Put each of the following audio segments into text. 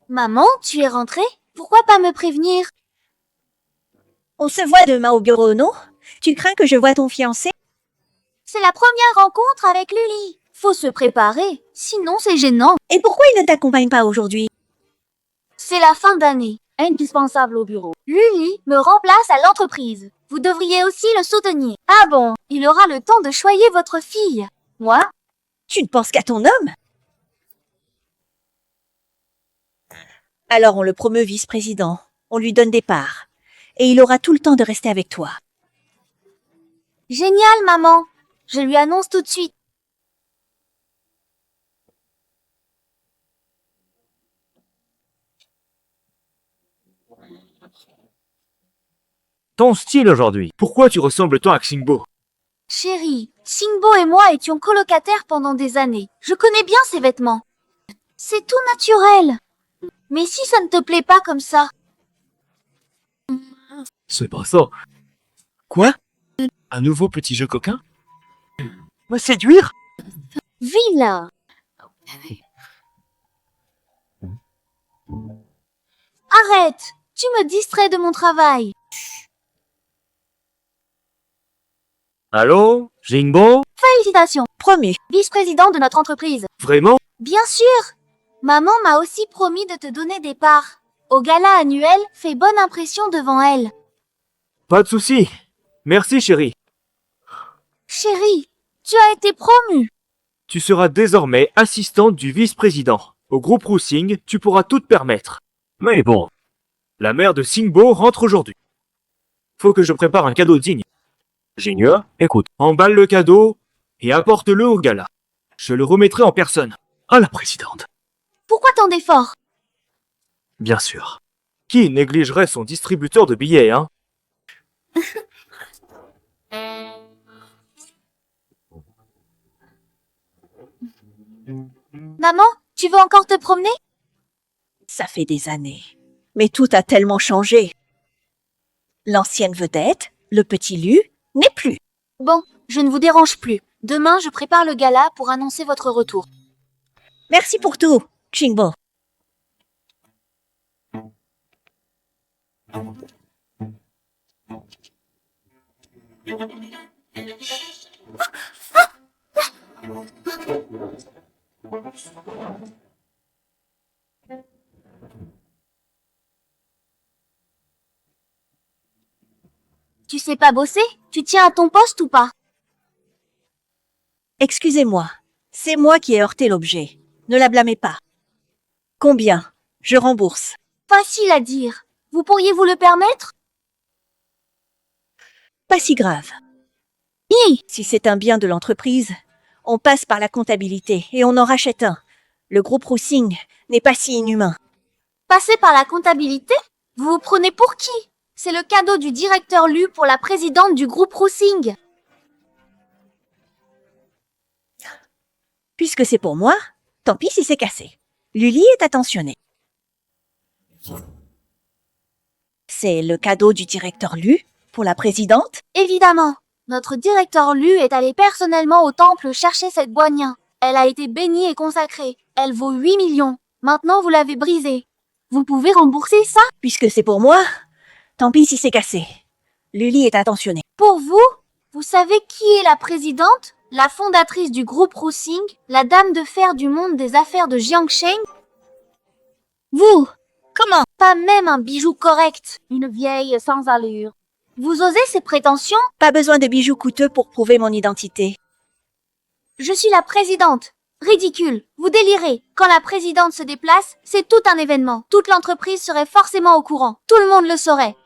Maman, tu es rentrée? Pourquoi pas me prévenir? On se voit demain au bureau, non? Tu crains que je voie ton fiancé? C'est la première rencontre avec Lily. Faut se préparer, sinon c'est gênant. Et pourquoi il ne t'accompagne pas aujourd'hui? C'est la fin d'année, indispensable au bureau. Lily me remplace à l'entreprise. Vous devriez aussi le soutenir. Ah bon, il aura le temps de choyer votre fille. Moi? Tu ne penses qu'à ton homme? Alors on le promeut vice-président. On lui donne des parts. Et il aura tout le temps de rester avec toi. Génial, maman. Je lui annonce tout de suite. Ton style aujourd'hui. Pourquoi tu ressembles tant à Xingbo? Chérie, Singbo et moi étions colocataires pendant des années. Je connais bien ses vêtements. C'est tout naturel. Mais si ça ne te plaît pas comme ça, C'est pas ça. Quoi? Un nouveau petit jeu coquin? Me séduire? vilain. Arrête, tu me distrais de mon travail. Allô? Jingbo? Félicitations, Promu. vice-président de notre entreprise. Vraiment? Bien sûr. Maman m'a aussi promis de te donner des parts. Au gala annuel, fais bonne impression devant elle. Pas de souci. Merci chérie. Chérie, tu as été promue. Tu seras désormais assistante du vice-président. Au groupe Roussing, tu pourras tout te permettre. Mais bon. La mère de Singbo rentre aujourd'hui. Faut que je prépare un cadeau digne. J'ignore. Écoute, emballe le cadeau et apporte-le au gala. Je le remettrai en personne. À la présidente. Pourquoi tant d'efforts? Bien sûr. Qui négligerait son distributeur de billets, hein? Maman, tu veux encore te promener? Ça fait des années. Mais tout a tellement changé. L'ancienne vedette, le petit Lu, n'est plus. Bon, je ne vous dérange plus. Demain, je prépare le gala pour annoncer votre retour. Merci pour tout, Jingbo. Tu sais pas bosser? Tu tiens à ton poste ou pas? Excusez-moi, c'est moi qui ai heurté l'objet. Ne la blâmez pas. Combien? Je rembourse. Facile à dire. Vous pourriez vous le permettre? Pas si grave. Hi! Si c'est un bien de l'entreprise, on passe par la comptabilité et on en rachète un. Le groupe Roussing n'est pas si inhumain. Passer par la comptabilité? Vous vous prenez pour qui? C'est le cadeau du directeur Lu pour la présidente du groupe Roussing. Puisque c'est pour moi, tant pis si c'est cassé. Lily est attentionnée. C'est le cadeau du directeur Lu pour la présidente? Évidemment, notre directeur Lu est allé personnellement au temple chercher cette boignien. Elle a été bénie et consacrée. Elle vaut 8 millions. Maintenant, vous l'avez brisée. Vous pouvez rembourser ça? Puisque c'est pour moi, tant pis si c'est cassé. Lily est attentionnée. Pour vous? Vous savez qui est la présidente? La fondatrice du groupe Roussing? La dame de fer du monde des affaires de Jiangsheng? Vous? Comment? Pas même un bijou correct. Une vieille sans allure. Vous osez ces prétentions? Pas besoin de bijoux coûteux pour prouver mon identité. Je suis la présidente. Ridicule. Vous délirez. Quand la présidente se déplace, c'est tout un événement. Toute l'entreprise serait forcément au courant. Tout le monde le saurait.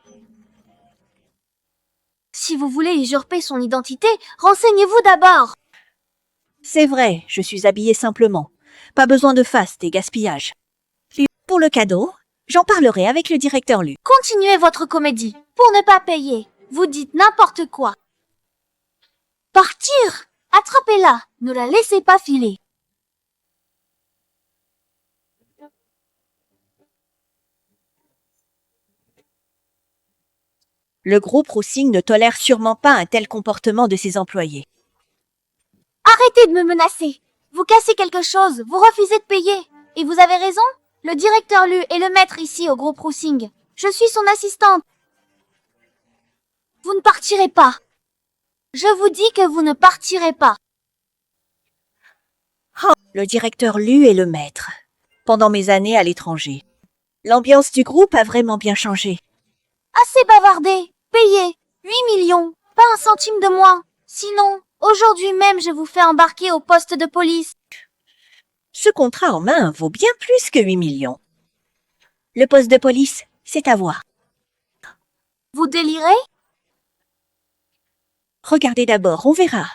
Si vous voulez usurper son identité, renseignez-vous d'abord. C'est vrai, je suis habillée simplement. Pas besoin de faste et gaspillage. Pour le cadeau, j'en parlerai avec le directeur Lu. Continuez votre comédie. Pour ne pas payer, vous dites n'importe quoi. Partir? Attrapez-la, ne la laissez pas filer. Le groupe Roussing ne tolère sûrement pas un tel comportement de ses employés. Arrêtez de me menacer. Vous cassez quelque chose, vous refusez de payer. Et vous avez raison, le directeur Lu est le maître ici au groupe Roussing. Je suis son assistante. Vous ne partirez pas. Je vous dis que vous ne partirez pas. Le directeur Lu est le maître. Pendant mes années à l'étranger, l'ambiance du groupe a vraiment bien changé. Assez bavardé. Payez. 8 millions. Pas un centime de moins. Sinon, aujourd'hui même je vous fais embarquer au poste de police. Ce contrat en main vaut bien plus que 8 millions. Le poste de police, c'est à voir. Vous délirez? Regardez d'abord, on verra.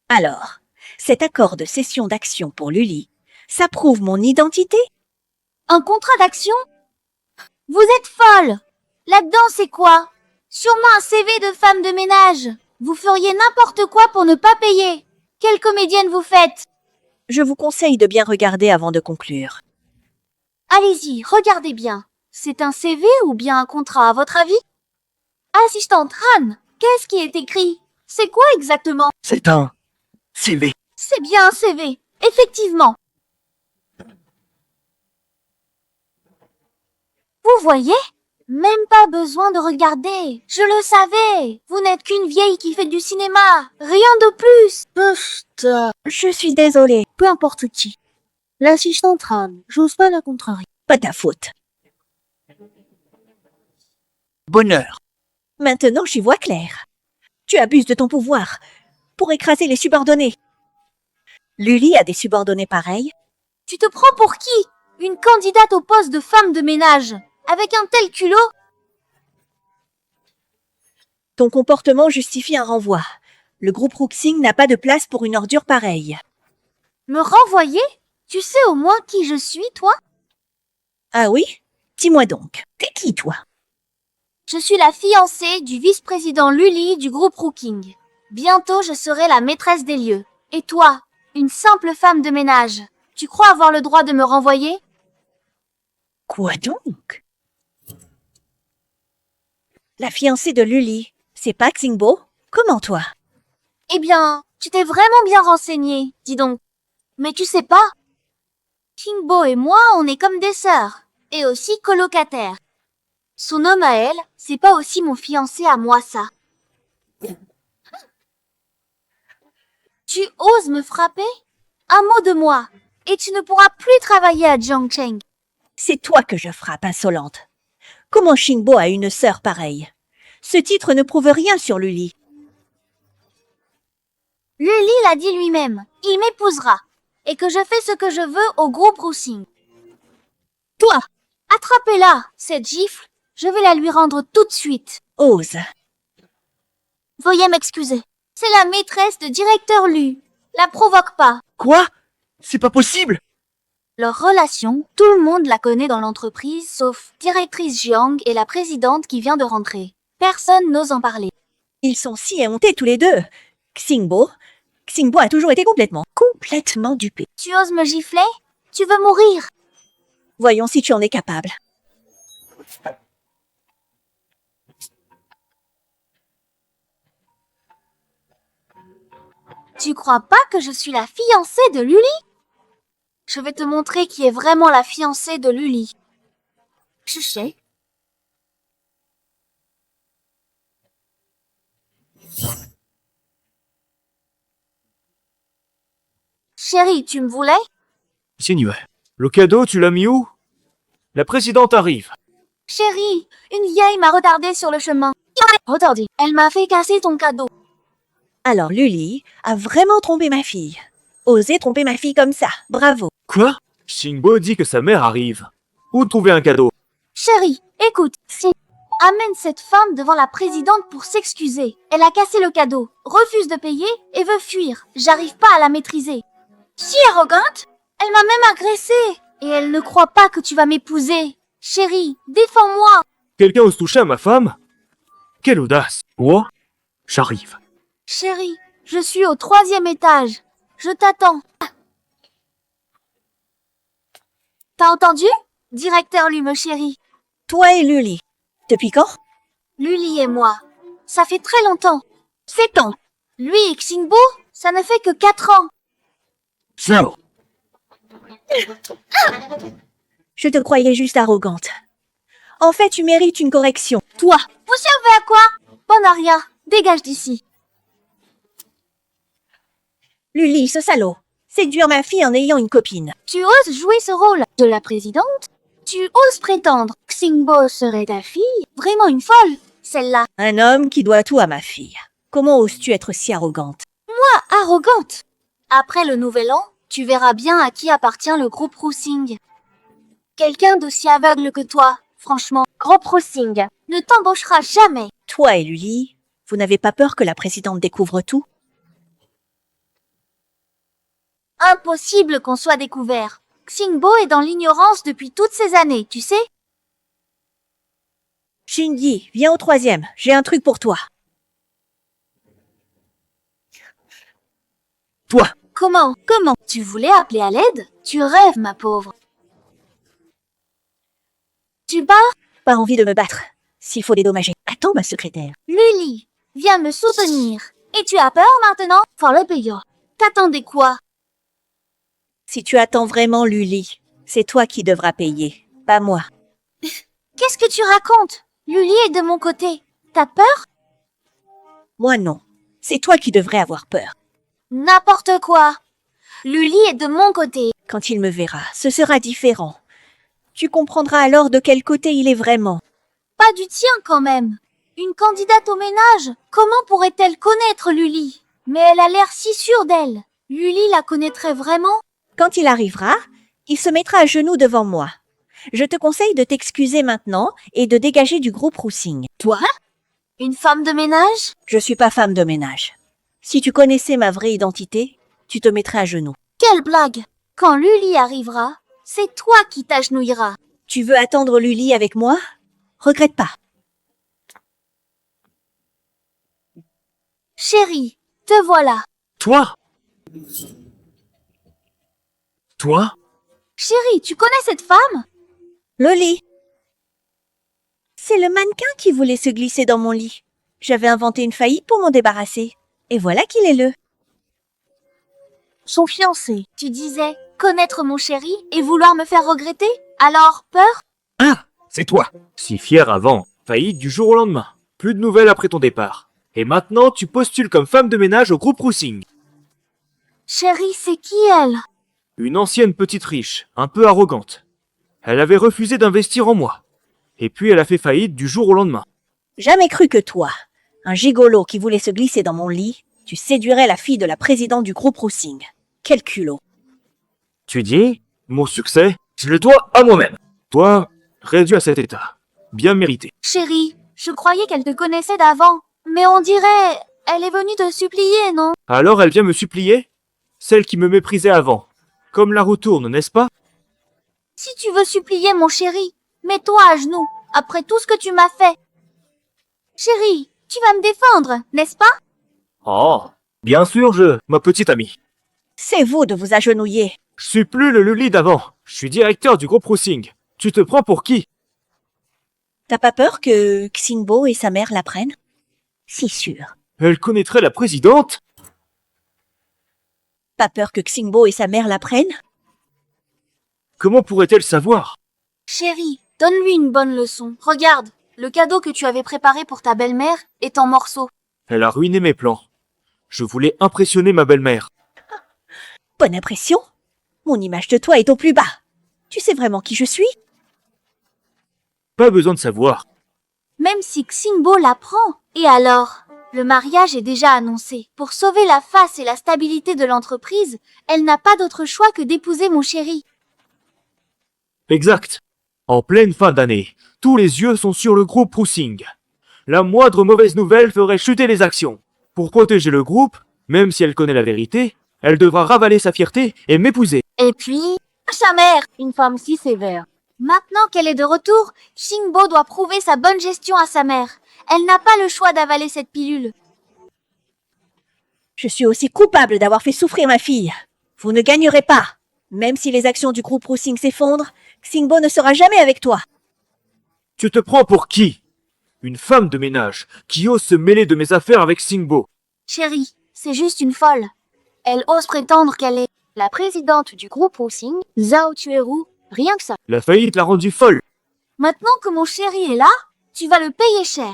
Alors, cet accord de cession d'action pour Lully, ça prouve mon identité? Un contrat d'action? Vous êtes folle. Là-dedans, c'est quoi? Sûrement un CV de femme de ménage. Vous feriez n'importe quoi pour ne pas payer. Quelle comédienne vous faites? Je vous conseille de bien regarder avant de conclure. Allez-y, regardez bien. C'est un CV ou bien un contrat à votre avis? Assistante Han, qu'est-ce qui est écrit? C'est quoi exactement? C'est un CV. C'est bien un CV, effectivement. Vous voyez? Même pas besoin de regarder. Je le savais. Vous n'êtes qu'une vieille qui fait du cinéma. Rien de plus. Je suis désolée. Peu importe qui. L'assistante Han, j'ose pas la contrarier. Pas ta faute. Bonheur. Maintenant, j'y vois clair. Tu abuses de ton pouvoir pour écraser les subordonnés. Lully a des subordonnés pareils. Tu te prends pour qui? Une candidate au poste de femme de ménage. Avec un tel culot? Ton comportement justifie un renvoi. Le groupe Roussing n'a pas de place pour une ordure pareille. Me renvoyer? Tu sais au moins qui je suis, toi? Ah oui? Dis-moi donc, t'es qui, toi? Je suis la fiancée du vice-président Lully du groupe Roussing. Bientôt, je serai la maîtresse des lieux. Et toi, une simple femme de ménage, tu crois avoir le droit de me renvoyer? Quoi donc? La fiancée de Lully, c'est pas Xingbo? Comment toi? Eh bien, tu t'es vraiment bien renseigné, dis donc. Mais tu sais pas? Kingbo et moi, on est comme des sœurs. Et aussi colocataires. Son homme à elle, c'est pas aussi mon fiancé à moi, ça. Tu oses me frapper? Un mot de moi, et tu ne pourras plus travailler à Jiangcheng. C'est toi que je frappe, insolente. Comment Xingbo a une sœur pareille? Ce titre ne prouve rien sur Lully. Lully l'a dit lui-même, il m'épousera, et que je fais ce que je veux au groupe Roussing. Toi, Attrapez-la, cette gifle, je vais la lui rendre tout de suite. ose. Veuillez m'excuser. C'est la maîtresse de directeur Lu. La provoque pas. Quoi? C'est pas possible. Leur relation, tout le monde la connaît dans l'entreprise, sauf directrice Jiang et la présidente qui vient de rentrer. Personne n'ose en parler. Ils sont si éhontés tous les deux. Xingbo a toujours été complètement dupé. Tu oses me gifler? Tu veux mourir? Voyons si tu en es capable. Tu crois pas que je suis la fiancée de Lully? Je vais te montrer qui est vraiment la fiancée de Lully. Je sais. Chérie, tu me voulais? Sinueux. Le cadeau, tu l'as mis où? La présidente arrive. Chérie, une vieille m'a retardée sur le chemin. Retardée. Elle m'a fait casser ton cadeau. Alors Lully a vraiment trompé ma fille. Oser tromper ma fille comme ça, bravo. Quoi? Xingbo dit que sa mère arrive. Où trouver un cadeau? Chérie, écoute, amène cette femme devant la présidente pour s'excuser. Elle a cassé le cadeau, refuse de payer et veut fuir. J'arrive pas à la maîtriser. Si arrogante, elle m'a même agressée. Et elle ne croit pas que tu vas m'épouser. Chérie, défends-moi. Quelqu'un ose toucher à ma femme? Quelle audace! Quoi? J'arrive. Chérie, je suis au 3e étage. Je t'attends. T'as entendu? Directeur Lume chérie. Toi et Lully. Depuis quand? Lully et moi. Ça fait très longtemps. 7 ans. Lui et Xingbo, ça ne fait que 4 ans. Zéro. Je te croyais juste arrogante. En fait, tu mérites une correction. Toi, vous servez à quoi? Bonaria, dégage d'ici. Lully, ce salaud. Séduire ma fille en ayant une copine. Tu oses jouer ce rôle de la présidente? Tu oses prétendre que Xingbo serait ta fille? Vraiment une folle, celle-là. Un homme qui doit tout à ma fille. Comment oses-tu être si arrogante? Arrogante. Après le nouvel an, tu verras bien à qui appartient le groupe Roussing. Quelqu'un d'aussi aveugle que toi, franchement, groupe Roussing, ne t'embauchera jamais. Toi et Lully, vous n'avez pas peur que la présidente découvre tout? Impossible qu'on soit découvert. Xingbo est dans l'ignorance depuis toutes ces années, tu sais? Shinji, viens au 3e. J'ai un truc pour toi. Toi! Comment? Tu voulais appeler à l'aide? Tu rêves, ma pauvre. Tu pars? Pas envie de me battre. S'il faut dédommager. Attends, ma secrétaire. Lully, viens me soutenir. Et tu as peur maintenant? Fallait payer. T'attendais quoi? Si tu attends vraiment Lully, c'est toi qui devras payer, pas moi. Qu'est-ce que tu racontes? Lully est de mon côté. T'as peur? Moi non. C'est toi qui devrais avoir peur. N'importe quoi. Lully est de mon côté. Quand il me verra, ce sera différent. Tu comprendras alors de quel côté il est vraiment. Pas du tien quand même. Une candidate au ménage, comment pourrait-elle connaître Lully? Mais elle a l'air si sûre d'elle. Lully la connaîtrait vraiment? Quand il arrivera, il se mettra à genoux devant moi. Je te conseille de t'excuser maintenant et de dégager du groupe Roussing. Toi? Une femme de ménage? Je suis pas femme de ménage. Si tu connaissais ma vraie identité, tu te mettrais à genoux. Quelle blague! Quand Lully arrivera, c'est toi qui t'agenouilleras. Tu veux attendre Lully avec moi? Regrette pas. Chérie, te voilà. Toi? Toi? Chérie, tu connais cette femme? Lolly. C'est le mannequin qui voulait se glisser dans mon lit. J'avais inventé une faillite pour m'en débarrasser. Et voilà qu'il est le. Son fiancé. Tu disais connaître mon chéri et vouloir me faire regretter? Alors, peur? Ah, c'est toi. Si fier avant, faillite du jour au lendemain. Plus de nouvelles après ton départ. Et maintenant, tu postules comme femme de ménage au groupe Roussing. Chérie, c'est qui elle? Une ancienne petite riche, un peu arrogante. Elle avait refusé d'investir en moi. Et puis elle a fait faillite du jour au lendemain. Jamais cru que toi, un gigolo qui voulait se glisser dans mon lit, tu séduirais la fille de la présidente du groupe Roussing. Quel culot. Tu dis, mon succès, je le dois à moi-même. Toi, réduit à cet état. Bien mérité. Chérie, je croyais qu'elle te connaissait d'avant. Mais on dirait, elle est venue te supplier, non? Alors elle vient me supplier? Celle qui me méprisait avant. Comme la retourne, n'est-ce pas? Si tu veux supplier mon chéri, mets-toi à genoux, après tout ce que tu m'as fait. Chérie, tu vas me défendre, n'est-ce pas? Oh, bien sûr, ma petite amie. C'est vous de vous agenouiller. Je suis plus le Lully d'avant. Je suis directeur du groupe Roussing. Tu te prends pour qui? T'as pas peur que Xingbo et sa mère l'apprennent? Si sûr. Elle connaîtrait la présidente? Pas peur que Xingbo et sa mère l'apprennent? Comment pourrait-elle savoir? Chérie, donne-lui une bonne leçon. Regarde, le cadeau que tu avais préparé pour ta belle-mère est en morceaux. Elle a ruiné mes plans. Je voulais impressionner ma belle-mère. Bonne impression. Mon image de toi est au plus bas. Tu sais vraiment qui je suis? Pas besoin de savoir. Même si Xingbo l'apprend. Et alors? Le mariage est déjà annoncé. Pour sauver la face et la stabilité de l'entreprise, elle n'a pas d'autre choix que d'épouser mon chéri. Exact. En pleine fin d'année, tous les yeux sont sur le groupe Roussing. La moindre mauvaise nouvelle ferait chuter les actions. Pour protéger le groupe, même si elle connaît la vérité, elle devra ravaler sa fierté et m'épouser. Et puis, Sa mère, une femme si sévère. Maintenant qu'elle est de retour, Xingbo doit prouver sa bonne gestion à sa mère. Elle n'a pas le choix d'avaler cette pilule. Je suis aussi coupable d'avoir fait souffrir ma fille. Vous ne gagnerez pas. Même si les actions du groupe Roussing s'effondrent, Xingbo ne sera jamais avec toi. Tu te prends pour qui? Une femme de ménage qui ose se mêler de mes affaires avec Xingbo. Chérie, c'est juste une folle. Elle ose prétendre qu'elle est la présidente du groupe Roussing, Zhao Tueru, rien que ça. La faillite l'a rendue folle. Maintenant que mon chéri est là, tu vas le payer cher.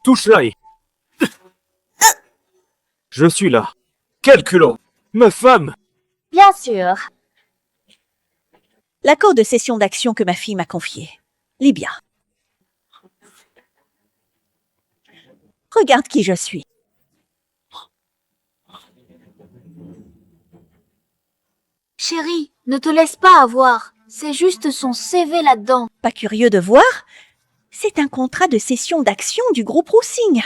Touche là et... Je suis là. Quel culot! Ma femme! Bien sûr. L'accord de cession d'actions que ma fille m'a confié. Libya. Regarde qui je suis. Chérie, ne te laisse pas avoir. C'est juste son CV là-dedans. Pas curieux de voir? C'est un contrat de cession d'actions du groupe Roussing.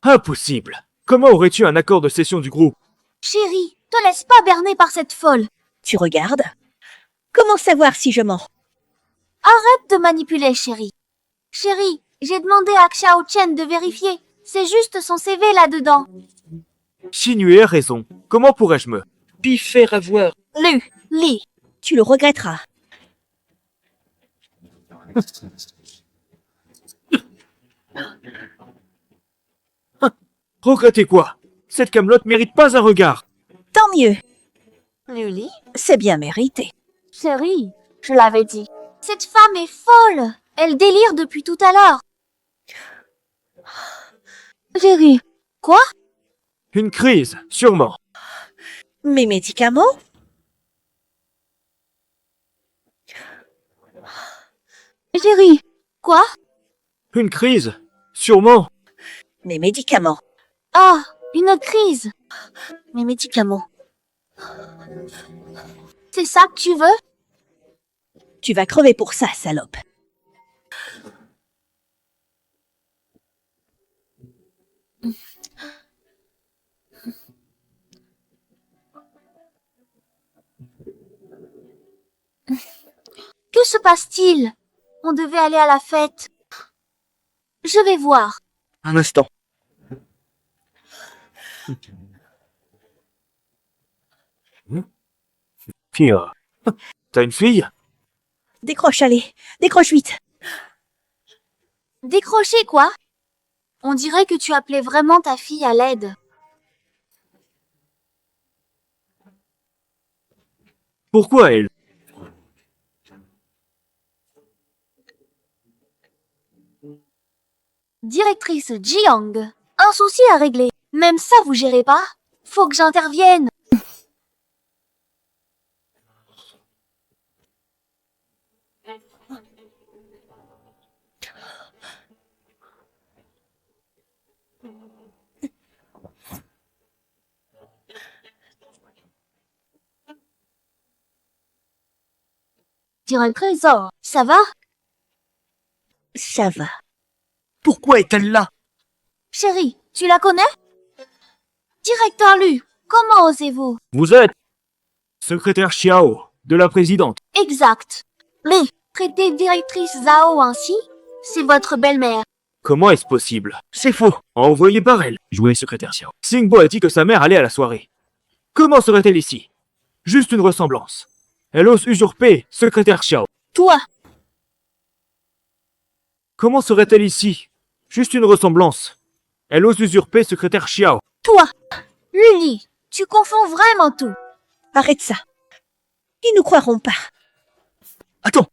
Impossible! Comment aurais-tu un accord de cession du groupe? Chérie, te laisse pas berner par cette folle. Tu regardes? Comment savoir si je mens? Arrête de manipuler, chérie. Chérie, j'ai demandé à Xiao Chen de vérifier. C'est juste son CV là-dedans. Xinyu a raison. Comment pourrais-je me... Faire avoir. Li. Tu le regretteras. Regretter quoi? Cette camelote mérite pas un regard. Tant mieux. Li. C'est bien mérité. Chérie, je l'avais dit. Cette femme est folle. Elle délire depuis tout à l'heure. Chérie. Quoi? Une crise, sûrement. Mes médicaments? Chérie. Quoi? Une crise, sûrement. Mes médicaments. Ah, une crise. Mes médicaments. C'est ça que tu veux? Tu vas crever pour ça, salope. Que se passe-t-il? On devait aller à la fête. Je vais voir. Un instant. Pire. T'as une fille? Décroche, allez. Décroche vite. Décrocher quoi? On dirait que tu appelais vraiment ta fille à l'aide. Pourquoi elle? Directrice Jiang, un souci à régler. Même ça vous gérez pas? Faut que j'intervienne. Directrice, ça va? Ça va. Pourquoi est-elle là? Chérie, tu la connais? Directeur Lu, comment osez-vous? Vous êtes... secrétaire Xiao, de la présidente. Exact. Li, traitez directrice Zhao ainsi? C'est votre belle-mère. Comment est-ce possible? C'est faux. Envoyé par elle. Jouer secrétaire Xiao. Xingbo a dit que sa mère allait à la soirée. Comment serait-elle ici? Juste une ressemblance. Elle ose usurper secrétaire Xiao. Toi, Comment serait-elle ici? Juste une ressemblance. Elle ose usurper secrétaire Xiao. toi, Luli, tu confonds vraiment tout. Arrête ça. Ils nous croiront pas. Attends.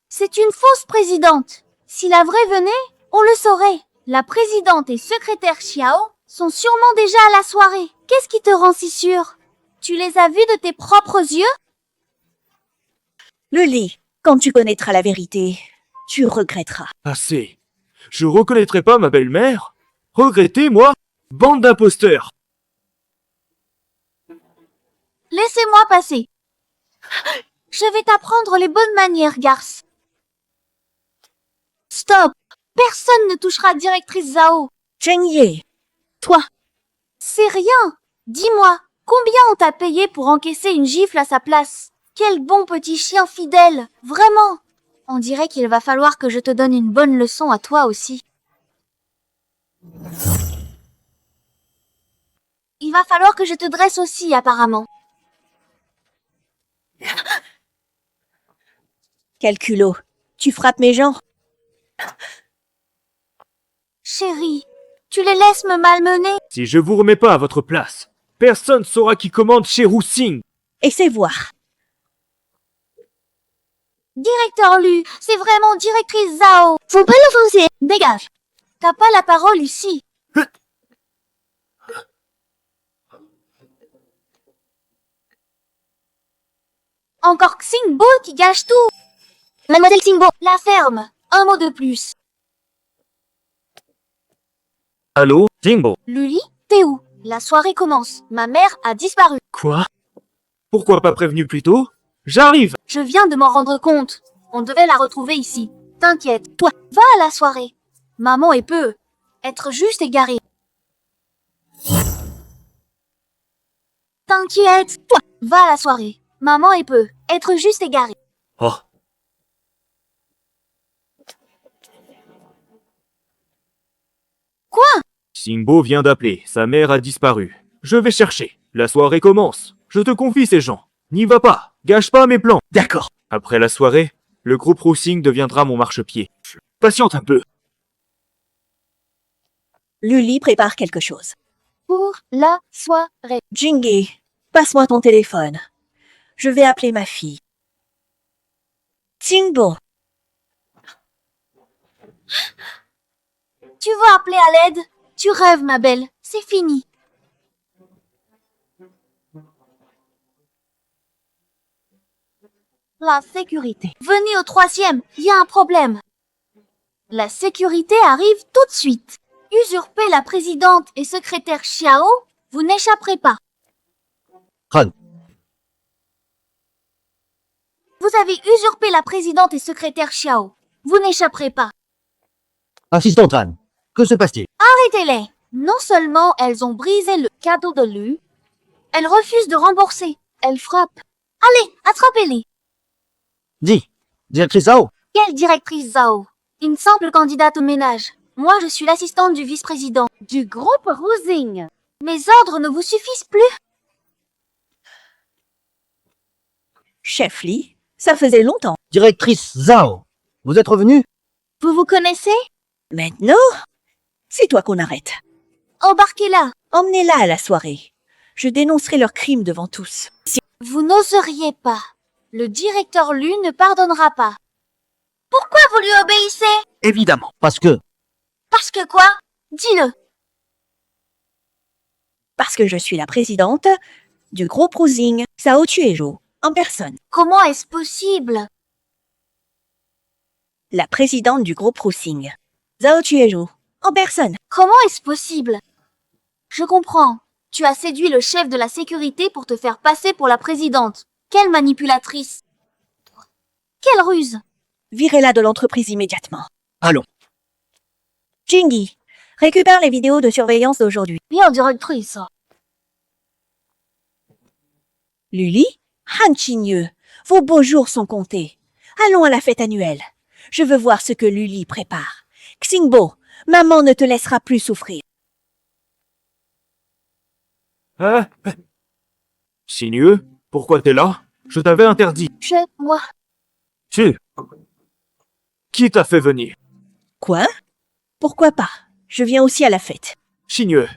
C'est une fausse présidente. Si la vraie venait, on le saurait. La présidente et secrétaire Xiao sont sûrement déjà à la soirée. Qu'est-ce qui te rend si sûr? Tu les as vus de tes propres yeux? Luli, quand tu connaîtras la vérité, tu regretteras. Assez. Je reconnaîtrai pas ma belle-mère? Regretter, moi? Bande d'imposteurs. Laissez-moi passer. Je vais t'apprendre les bonnes manières, garce. Stop. Personne ne touchera directrice Zhao. Cheng Ye, Toi. C'est rien. Dis-moi, combien on t'a payé pour encaisser une gifle à sa place? Quel bon petit chien fidèle, vraiment! On dirait qu'il va falloir que je te donne une bonne leçon à toi aussi. Il va falloir que je te dresse aussi, apparemment. Quel culot. Tu frappes mes gens. Chérie, tu les laisses me malmener? Si je vous remets pas à votre place, personne saura qui commande chez Rousing. Et c'est voir. Directeur Lu, c'est vraiment directrice Zhao. Faut pas l'offenser. Dégage. T'as pas la parole ici. Encore Xingbo qui gâche tout. Mademoiselle Xingbo, la ferme. Un mot de plus. Allô, Jingbo? Luli, t'es où? La soirée commence. Ma mère a disparu. Quoi? Pourquoi pas prévenu plus tôt? J'arrive! Je viens de m'en rendre compte. On devait la retrouver ici. T'inquiète, toi, va à la soirée. Maman est peu. Être juste égarée. T'inquiète, toi, va à la soirée. Maman est peu. Être juste égarée. Oh. Quoi? Xingbo vient d'appeler, sa mère a disparu. Je vais chercher. La soirée commence. Je te confie ces gens. N'y va pas. Gâche pas mes plans. D'accord. Après la soirée, le groupe Rousing deviendra mon marchepied. Patiente un peu. Luli prépare quelque chose. Pour la soirée. Jingy, passe-moi ton téléphone. Je vais appeler ma fille. Jingbo, Tu veux appeler à l'aide? Tu rêves, ma belle. C'est fini. La sécurité. Venez au 3e, il y a un problème. La sécurité arrive tout de suite. Usurper la présidente et secrétaire Xiao, vous n'échapperez pas. Han. Vous avez usurpé la présidente et secrétaire Xiao. Vous n'échapperez pas. Assistant Han, que se passe-t-il? Arrêtez-les. Non seulement elles ont brisé le cadeau de Lu, elles refusent de rembourser. Elles frappent. Allez, attrapez-les. Dis, directrice Zhao, Quelle directrice Zhao? Une simple candidate au ménage. Moi, je suis l'assistante du vice-président du groupe Rousing. Mes ordres ne vous suffisent plus. chef Li, ça faisait longtemps. directrice Zhao, vous êtes revenu? Vous vous connaissez? Maintenant, c'est toi qu'on arrête. Embarquez-la. Emmenez-la à la soirée. Je dénoncerai leurs crimes devant tous. Vous n'oseriez pas. Le directeur Lu ne pardonnera pas. Pourquoi vous lui obéissez? Évidemment. Parce que, Parce que quoi? Dis-le. Parce que je suis la présidente du groupe Rousing, Sao Tuejo, en personne. Comment est-ce possible? La présidente du groupe Rousing, Zhao Tuejo, en personne. Comment est-ce possible? Je comprends. Tu as séduit le chef de la sécurité pour te faire passer pour la présidente. Quelle manipulatrice! Quelle ruse! Virez-la de l'entreprise immédiatement. allons. Jingy, récupère les vidéos de surveillance d'aujourd'hui. Bien directrice. Luli, Han Chigneux, vos beaux jours sont comptés. Allons à la fête annuelle. Je veux voir ce que Luli prépare. Xingbo, maman ne te laissera plus souffrir. Hein? Sinueux, pourquoi t'es là? Je t'avais interdit. Moi. Tu. Qui t'a fait venir? Quoi? Pourquoi pas? Je viens aussi à la fête. Chigneux,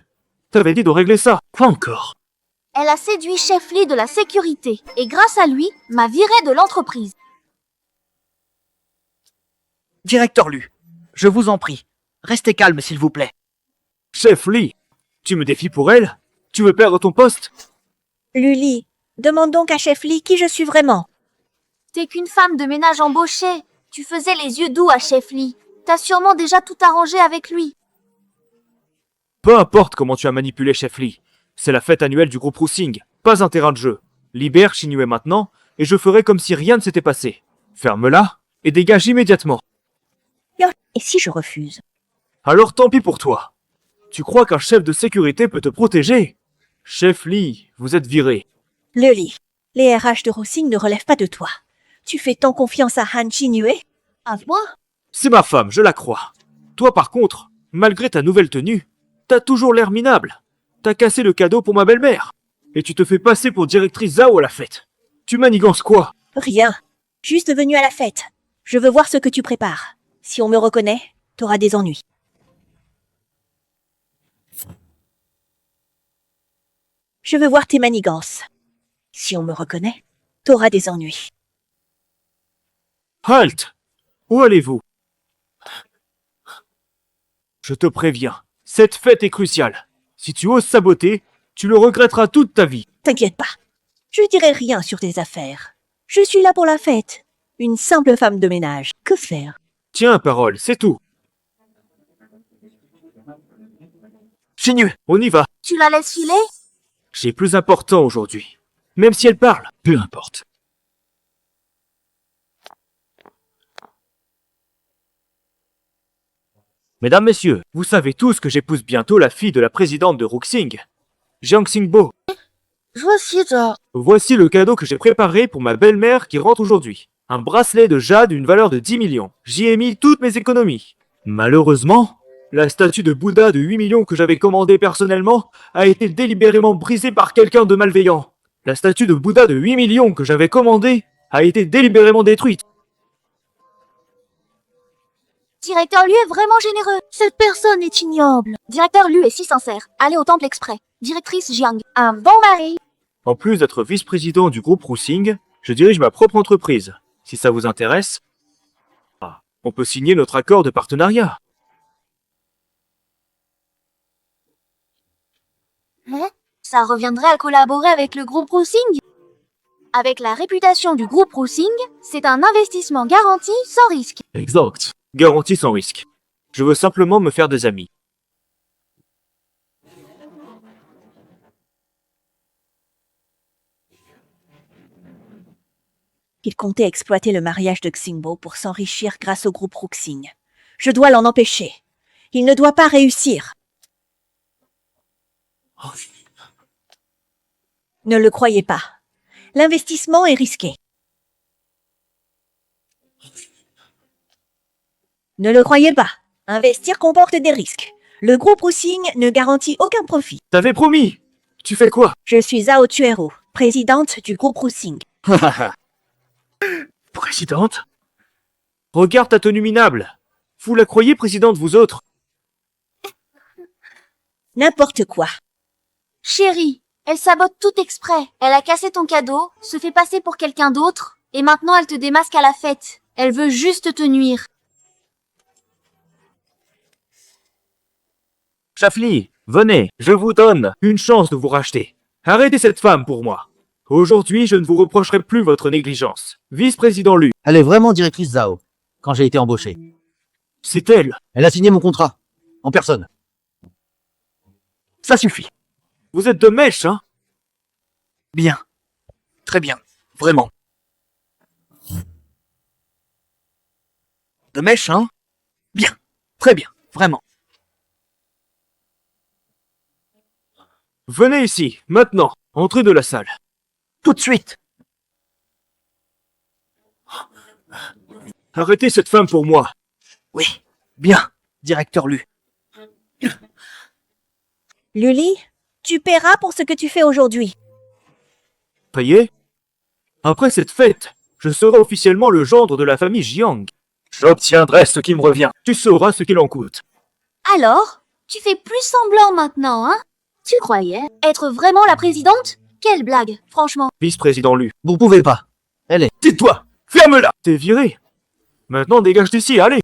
t'avais dit de régler ça. Quoi encore? Elle a séduit Chef Li de la sécurité et grâce à lui, m'a viré de l'entreprise. Directeur Lu, je vous en prie, restez calme s'il vous plaît. Chef Li, tu me défies pour elle? Tu veux perdre ton poste? Luli, demande donc à Chef Li qui je suis vraiment. T'es qu'une femme de ménage embauchée. Tu faisais les yeux doux à Chef Li. T'as sûrement déjà tout arrangé avec lui. Peu importe comment tu as manipulé Chef Li. C'est la fête annuelle du groupe Rousing, pas un terrain de jeu. Libère Chinué maintenant, et je ferai comme si rien ne s'était passé. Ferme-la, et dégage immédiatement. Et si je refuse? Alors tant pis pour toi. Tu crois qu'un chef de sécurité peut te protéger? Chef Lee, vous êtes viré. Lily, les RH de Rosing ne relèvent pas de toi. Tu fais tant confiance à Han Chin-yue? À moi? C'est ma femme, je la crois. Toi par contre, malgré ta nouvelle tenue, t'as toujours l'air minable. T'as cassé le cadeau pour ma belle-mère. Et tu te fais passer pour directrice Zhao à la fête. Tu manigances quoi? Rien. Juste venu à la fête. Je veux voir ce que tu prépares. Si on me reconnaît, t'auras des ennuis. Je veux voir tes manigances. Si on me reconnaît, t'auras des ennuis. Halt! Où allez-vous? Je te préviens, cette fête est cruciale. Si tu oses saboter, tu le regretteras toute ta vie. T'inquiète pas. Je dirai rien sur tes affaires. Je suis là pour la fête. Une simple femme de ménage. Que faire? Tiens, parole, c'est tout. Chin-yue, On y va. Tu la laisses filer? J'ai plus important aujourd'hui. Même si elle parle, peu importe. Mesdames, messieurs, vous savez tous que j'épouse bientôt la fille de la présidente de Ruxing, Jiang Xingbo. Voici le cadeau que j'ai préparé pour ma belle-mère qui rentre aujourd'hui. Un bracelet de jade d'une valeur de 10 millions. J'y ai mis toutes mes économies. Malheureusement, la statue de Bouddha de 8 millions que j'avais commandée personnellement a été délibérément brisée par quelqu'un de malveillant. La statue de Bouddha de 8 millions que j'avais commandée a été délibérément détruite. Directeur Lu est vraiment généreux. Cette personne est ignoble. Directeur Lu est si sincère. Allez au temple exprès. Directrice Jiang, un bon mari. En plus d'être vice-président du groupe Ruxing, je dirige ma propre entreprise. Si ça vous intéresse, on peut signer notre accord de partenariat. Ça reviendrait à collaborer avec le groupe Ruxing. Avec la réputation du groupe Ruxing, c'est un investissement garanti sans risque. Exact. Garantie sans risque. Je veux simplement me faire des amis. Il comptait exploiter le mariage de Xingbo pour s'enrichir grâce au groupe Ruxing. Je dois l'en empêcher. Il ne doit pas réussir. Ne le croyez pas. L'investissement est risqué. Ne le croyez pas. Investir comporte des risques. Le groupe Ruxing ne garantit aucun profit. T'avais promis. Tu fais quoi? Je suis Zhao Tuero, présidente du groupe Ruxing. Présidente? Regarde ta tenue minable. Vous la croyez présidente, vous autres? N'importe quoi. Chérie, elle sabote tout exprès. Elle a cassé ton cadeau, se fait passer pour quelqu'un d'autre, et maintenant elle te démasque à la fête. Elle veut juste te nuire. Chafli, venez, je vous donne une chance de vous racheter. Arrêtez cette femme pour moi. Aujourd'hui, je ne vous reprocherai plus votre négligence. Vice-président Lu, Elle est vraiment directrice Zhao, quand j'ai été embauché. c'est elle. Elle a signé mon contrat, en personne. ça suffit. Vous êtes de mèche, hein? Bien. Très bien. Vraiment. De mèche, hein? Bien. Très bien. Vraiment. Venez ici, maintenant. Entrez de la salle. Tout de suite. Arrêtez cette femme pour moi. Oui. Bien. Directeur Lu. Luli, tu paieras pour ce que tu fais aujourd'hui. Payé? Après cette fête, je serai officiellement le gendre de la famille Jiang. J'obtiendrai ce qui me revient. Tu sauras ce qu'il en coûte. Alors, tu fais plus semblant maintenant, hein? Tu croyais être vraiment la présidente? Quelle blague, franchement. Vice-président Lu. Vous pouvez pas. Tais-toi! Ferme-la! T'es viré. Maintenant, dégage d'ici, allez!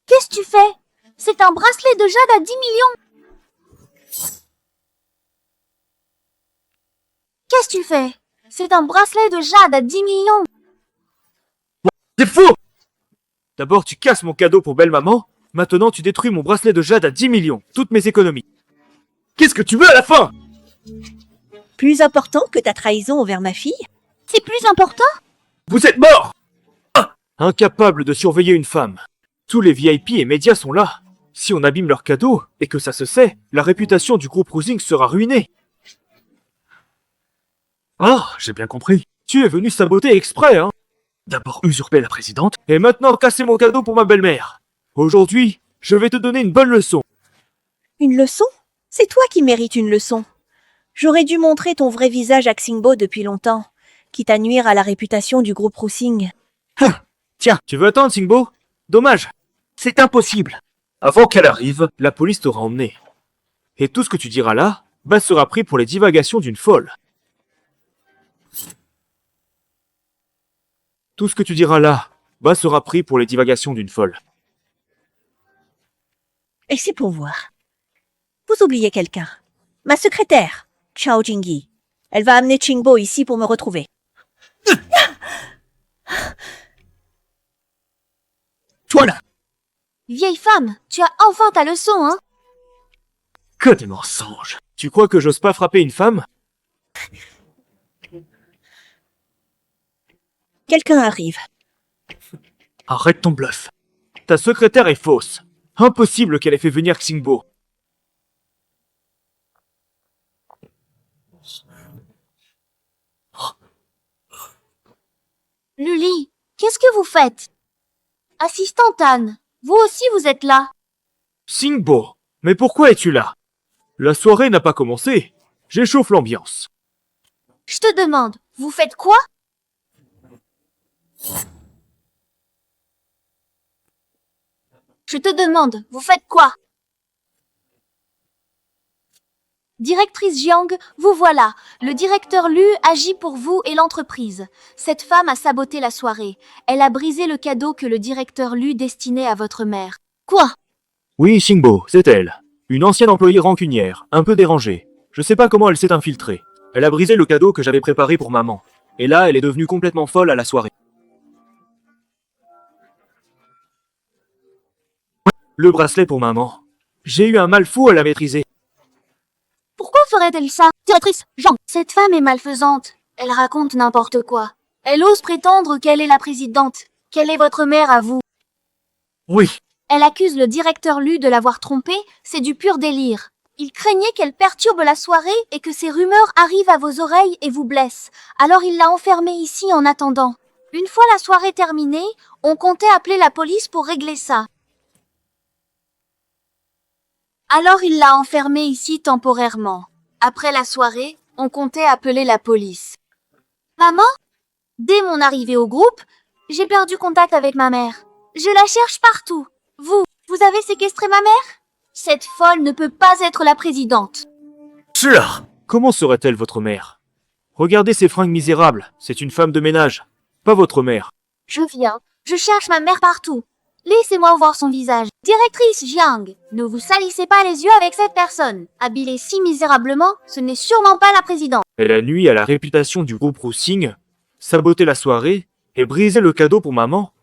Qu'est-ce que tu fais? C'est un bracelet de jade à 10 millions. Qu'est-ce que tu fais? C'est un bracelet de jade à 10 millions. C'est faux! D'abord, tu casses mon cadeau pour belle-maman. Maintenant, tu détruis mon bracelet de jade à 10 millions. Toutes mes économies. Qu'est-ce que tu veux à la fin? Plus important que ta trahison envers ma fille? C'est plus important? Vous êtes mort! Incapable de surveiller une femme. Tous les VIP et médias sont là. Si on abîme leur cadeau, et que ça se sait, la réputation du groupe Rousing sera ruinée. Ah, j'ai bien compris. Tu es venu saboter exprès, hein? D'abord usurper la présidente, et maintenant casser mon cadeau pour ma belle-mère. Aujourd'hui, je vais te donner une bonne leçon. Une leçon? C'est toi qui mérites une leçon. J'aurais dû montrer ton vrai visage à Xingbo depuis longtemps, quitte à nuire à la réputation du groupe Rousing. Tu veux attendre, Singbo? Dommage. C'est impossible. Avant qu'elle arrive, la police t'aura emmené. Et tout ce que tu diras là, sera pris pour les divagations d'une folle. Tout ce que tu diras là, sera pris pour les divagations d'une folle. Et c'est pour voir. Vous oubliez quelqu'un. Ma secrétaire, Chao Jingyi. Elle va amener Qingbo ici pour me retrouver. Toi là, Vieille femme, tu as enfin ta leçon, hein? Que des mensonges. Tu crois que j'ose pas frapper une femme? Quelqu'un arrive. Arrête ton bluff. Ta secrétaire est fausse. Impossible qu'elle ait fait venir Xingbo. Luli, qu'est-ce que vous faites? Assistant Tan, vous aussi vous êtes là. Xingbo, mais pourquoi es-tu là? La soirée n'a pas commencé. J'échauffe l'ambiance. Je te demande, vous faites quoi? Je te demande, vous faites quoi? Directrice Jiang, vous voilà. Le directeur Lu agit pour vous et l'entreprise. Cette femme a saboté la soirée. Elle a brisé le cadeau que le directeur Lu destinait à votre mère. Quoi? Oui, Xingbo, c'est elle. Une ancienne employée rancunière, un peu dérangée. Je sais pas comment elle s'est infiltrée. Elle a brisé le cadeau que j'avais préparé pour maman. Et là, elle est devenue complètement folle à la soirée. Le bracelet pour maman. J'ai eu un mal fou à la maîtriser. Pourquoi ferait-elle ça? Directrice Jiang, cette femme est malfaisante. Elle raconte n'importe quoi. Elle ose prétendre qu'elle est la présidente. Qu'elle est votre mère à vous. Oui. Elle accuse le directeur Lu de l'avoir trompée, c'est du pur délire. Il craignait qu'elle perturbe la soirée et que ces rumeurs arrivent à vos oreilles et vous blessent. Alors il l'a enfermée ici en attendant. Une fois la soirée terminée, on comptait appeler la police pour régler ça. Alors il l'a enfermée ici temporairement. Après la soirée, on comptait appeler la police. Maman? Dès mon arrivée au groupe, j'ai perdu contact avec ma mère. Je la cherche partout. Vous avez séquestré ma mère? Cette folle ne peut pas être la présidente. Comment serait-elle votre mère? Regardez ces fringues misérables, c'est une femme de ménage, pas votre mère. Je viens. Je cherche ma mère partout. Laissez-moi voir son visage. Directrice Jiang, ne vous salissez pas les yeux avec cette personne. Habillée si misérablement, ce n'est sûrement pas la présidente. Elle a nui à la réputation du groupe Rousing, saboté la soirée et brisé le cadeau pour maman.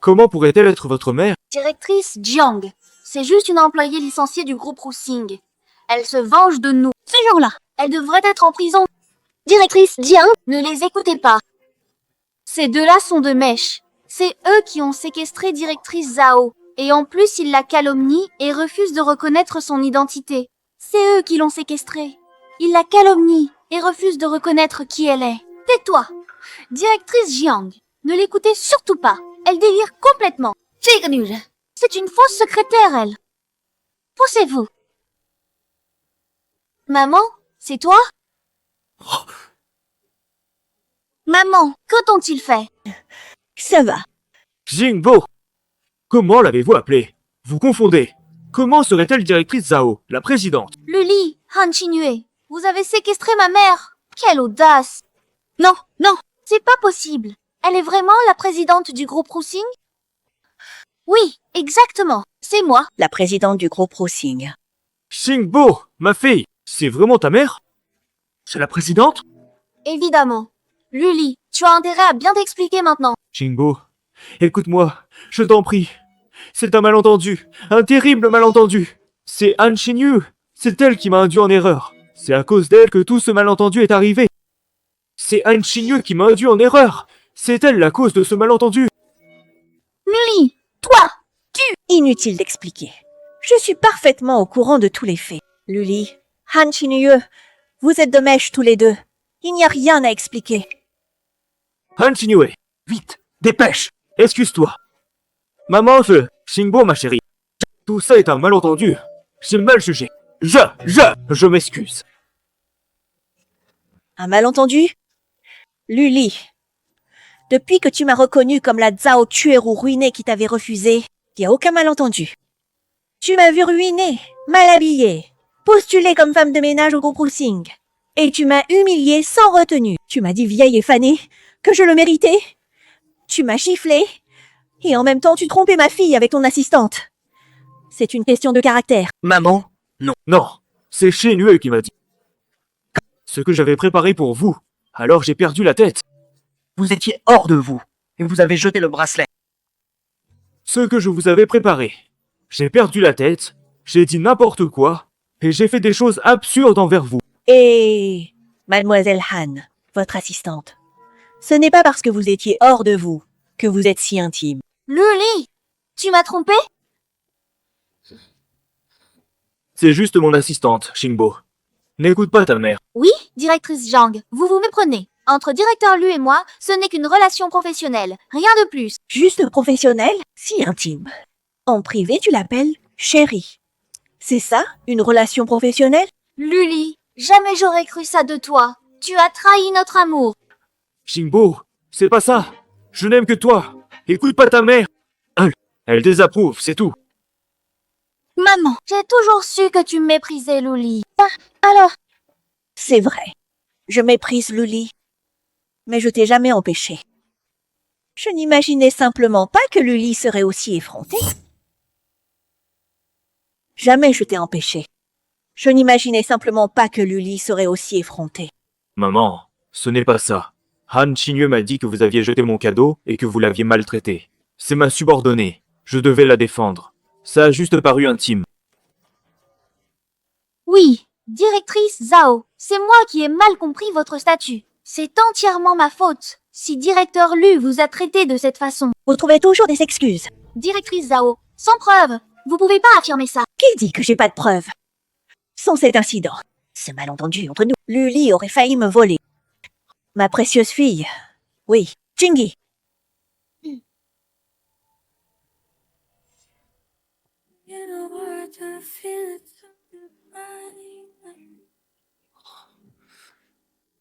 Comment pourrait-elle être votre mère? Directrice Jiang, c'est juste une employée licenciée du groupe Rousing. Elle se venge de nous. Ce jour-là, elle devrait être en prison. Directrice Jiang, ne les écoutez pas. Ces deux-là sont de mèche. C'est eux qui ont séquestré Directrice Zhao. Et en plus, ils la calomnient et refusent de reconnaître son identité. C'est eux qui l'ont séquestrée. Ils la calomnient et refusent de reconnaître qui elle est. Tais-toi. Directrice Jiang, ne l'écoutez surtout pas. Elle délire complètement. C'est une fausse secrétaire, elle. Poussez-vous. Maman, c'est toi? Maman, que t'ont-ils fait? Ça va. Xingbo! Comment l'avez-vous appelée? Vous confondez. Comment serait-elle directrice Zhao, la présidente? Luli, Han Qingyue, vous avez séquestré ma mère. Quelle audace! Non, non, c'est pas possible. Elle est vraiment la présidente du groupe Rousing? Oui, exactement. C'est moi. La présidente du groupe Rousing. Xingbo, ma fille, c'est vraiment ta mère? C'est la présidente? Évidemment. Luli, tu as intérêt à bien t'expliquer maintenant. Xingbo, écoute-moi, je t'en prie. C'est un malentendu, un terrible malentendu. C'est Han Xinyu, c'est elle qui m'a induit en erreur. C'est à cause d'elle que tout ce malentendu est arrivé. C'est Han Xinyu qui m'a induit en erreur. C'est elle la cause de ce malentendu. Lily, toi, Inutile d'expliquer. Je suis parfaitement au courant de tous les faits. Luli, Han Chinyu, vous êtes de mèche tous les deux. Il n'y a rien à expliquer. Han Xinyu, vite, dépêche. Excuse-toi. Maman, Xingbo, ma chérie. Tout ça est un malentendu. J'ai mal jugé. Je m'excuse. Un malentendu? Luli, depuis que tu m'as reconnu comme la Zhao tueur ou ruinée qui t'avait refusé, il n'y a aucun malentendu. Tu m'as vu ruinée, mal habillée, postulée comme femme de ménage au groupe Roussing. Et tu m'as humiliée sans retenue. Tu m'as dit vieille et fanée, que je le méritais. Tu m'as giflé, et en même temps tu trompais ma fille avec ton assistante. C'est une question de caractère. Maman, Non, c'est Xinyu qui m'a dit. Ce que j'avais préparé pour vous. Alors j'ai perdu la tête. vous étiez hors de vous, et vous avez jeté le bracelet. Ce que je vous avais préparé. J'ai perdu la tête, j'ai dit n'importe quoi, et j'ai fait des choses absurdes envers vous. Et mademoiselle Han, votre assistante, ce n'est pas parce que vous étiez hors de vous que vous êtes si intime. Lily, tu m'as trompé? C'est juste mon assistante, Xingbo. N'écoute pas ta mère. Oui, directrice Zhang, vous vous méprenez. Entre directeur Lu et moi, ce n'est qu'une relation professionnelle, rien de plus. Juste professionnel, si intime. En privé, tu l'appelles chérie. C'est ça, une relation professionnelle? Lily, jamais j'aurais cru ça de toi. Tu as trahi notre amour. Xingbo, c'est pas ça. Je n'aime que toi. Écoute pas ta mère. Elle désapprouve, c'est tout. Maman, j'ai toujours su que tu me méprisais, Lily. Alors, C'est vrai. Je méprise Luli. Mais je t'ai jamais empêché. Je n'imaginais simplement pas que Luli serait aussi effrontée. Jamais je t'ai empêché. Je n'imaginais simplement pas que Luli serait aussi effrontée. Maman, ce n'est pas ça. Han Xinyu m'a dit que vous aviez jeté mon cadeau et que vous l'aviez maltraité. C'est ma subordonnée. Je devais la défendre. Ça a juste paru intime. oui, directrice Zhao, c'est moi qui ai mal compris votre statut. C'est entièrement ma faute. Si directeur Lu vous a traité de cette façon. Vous trouvez toujours des excuses. Directrice Zhao, sans preuve, vous pouvez pas affirmer ça. Qui dit que j'ai pas de preuves? Sans cet incident, ce malentendu entre nous, Luli aurait failli me voler. Ma précieuse fille. Oui, Jingy.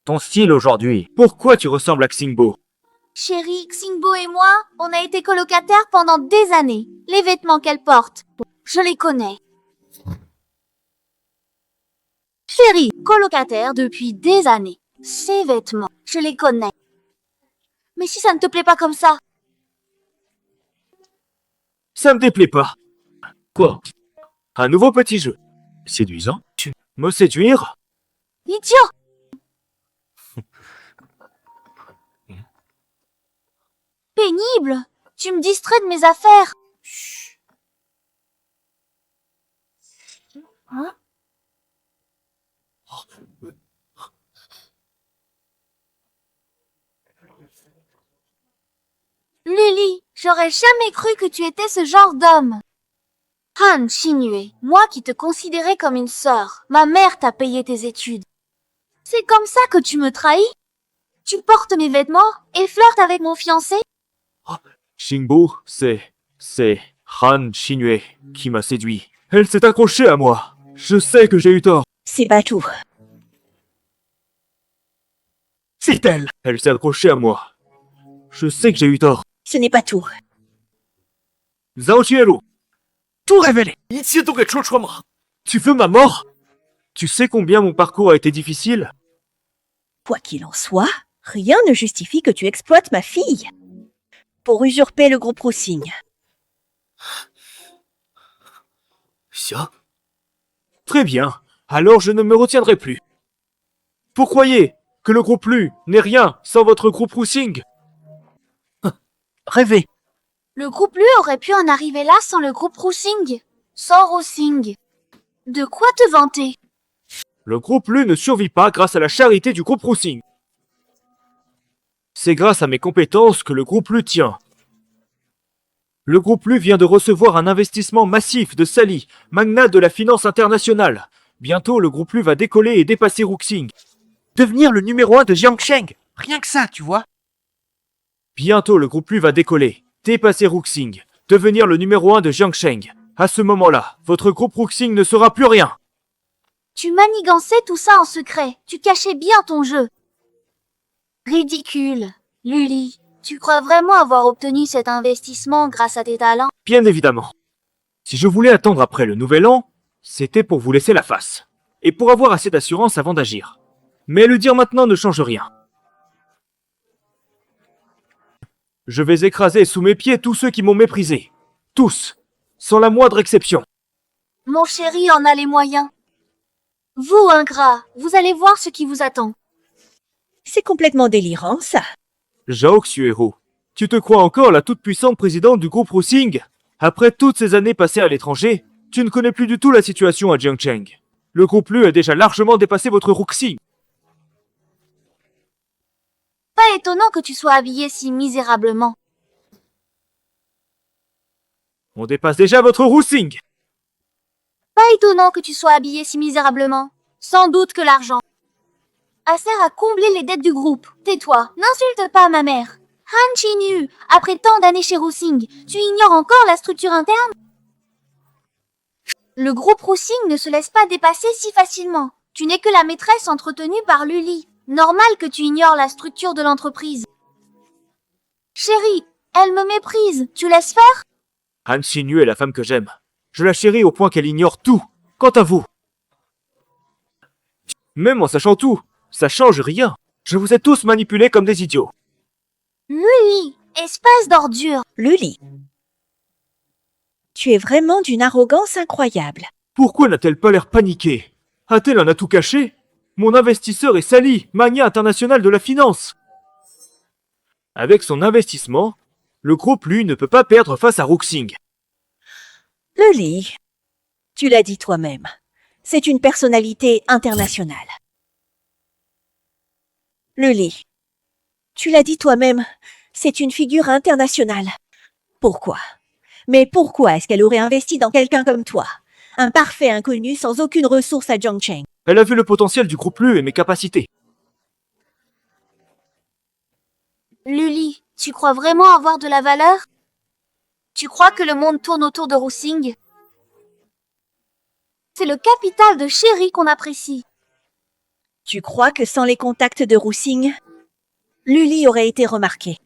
Ton style aujourd'hui. Pourquoi tu ressembles à Xingbo? Chérie, Xingbo et moi, on a été colocataires pendant des années. Les vêtements qu'elle porte, je les connais. Chérie, colocataire depuis des années. Ces vêtements, je les connais. Mais si ça ne te plaît pas comme ça, Ça me déplaît pas. Quoi? Un nouveau petit jeu. Séduisant? Me séduire? idiot! Pénible! Tu me distrais de mes affaires. Hein? Lily, j'aurais jamais cru que tu étais ce genre d'homme. Han Xinyu, moi qui te considérais comme une sœur, ma mère t'a payé tes études. C'est comme ça que tu me trahis? Tu portes mes vêtements et flirtes avec mon fiancé? Xingbo, c'est Han Xinyu qui m'a séduit. Elle s'est accrochée à moi. Je sais que j'ai eu tort. C'est pas tout. C'est elle. Elle s'est accrochée à moi. Je sais que j'ai eu tort. Ce n'est pas tout. Zhao Qielu, Tout révélé. tu veux ma mort? Tu sais combien mon parcours a été difficile? Quoi qu'il en soit, rien ne justifie que tu exploites ma fille. Pour usurper le groupe Roussing. Très bien. Alors je ne me retiendrai plus. Vous croyez que le groupe Lu n'est rien sans votre groupe Roussing? Rêver. Le groupe Lu aurait pu en arriver là sans le groupe Roussing. Sans Roussing. De quoi te vanter? Le groupe Lu ne survit pas grâce à la charité du groupe Roussing. C'est grâce à mes compétences que le groupe Lu tient. Le groupe Lu vient de recevoir un investissement massif de Sally, magnat de la finance internationale. Bientôt, le groupe Lu va décoller et dépasser Ruxing. Devenir le numéro 1 de Jiangsheng. Rien que ça, tu vois. Bientôt, le groupe Lu va décoller, dépasser Ruxing, devenir le numéro 1 de Jiangsheng. À ce moment-là, votre groupe Ruxing ne sera plus rien. Tu manigançais tout ça en secret. Tu cachais bien ton jeu. Ridicule. Luli, tu crois vraiment avoir obtenu cet investissement grâce à tes talents? Bien évidemment. Si je voulais attendre après le nouvel an, c'était pour vous laisser la face. Et pour avoir assez d'assurance avant d'agir. Mais le dire maintenant ne change rien. Je vais écraser sous mes pieds tous ceux qui m'ont méprisé. Tous. Sans la moindre exception. Mon chéri en a les moyens. Vous, ingrat, vous allez voir ce qui vous attend. C'est complètement délirant, ça. Zhao Xuehu, tu te crois encore la toute-puissante présidente du groupe Ruxing? Après toutes ces années passées à l'étranger, tu ne connais plus du tout la situation à Jiangsheng. Le groupe Lu a déjà largement dépassé votre Ruxing. Pas étonnant que tu sois habillé si misérablement. On dépasse déjà votre Ruxing. Pas étonnant que tu sois habillé si misérablement. Sans doute que l'argent sert à combler les dettes du groupe. Tais-toi, n'insulte pas ma mère. Han Qinyu, après tant d'années chez Ruxing, tu ignores encore la structure interne? Le groupe Ruxing ne se laisse pas dépasser si facilement. Tu n'es que la maîtresse entretenue par Luli. Normal que tu ignores la structure de l'entreprise. Chérie, elle me méprise. Tu laisses faire? Han Xinyu est la femme que j'aime. Je la chéris au point qu'elle ignore tout. Quant à vous. Même en sachant tout, ça change rien. Je vous ai tous manipulés comme des idiots. Luli, espèce d'ordure. Luli. Tu es vraiment d'une arrogance incroyable. Pourquoi n'a-t-elle pas l'air paniquée? A-t-elle un atout caché? Mon investisseur est Sally, magnat international de la finance. Avec son investissement, le groupe Lu ne peut pas perdre face à Ruxing. Luli, tu l'as dit toi-même. C'est une personnalité internationale. Luli, tu l'as dit toi-même, c'est une figure internationale. Pourquoi? Mais pourquoi est-ce qu'elle aurait investi dans quelqu'un comme toi? Un parfait inconnu sans aucune ressource à Jiangsheng. Elle a vu le potentiel du groupe Lu et mes capacités. Luli, tu crois vraiment avoir de la valeur? Tu crois que le monde tourne autour de Ruxing? C'est le capital de chéri qu'on apprécie. Tu crois que sans les contacts de Ruxing, Luli aurait été remarquée?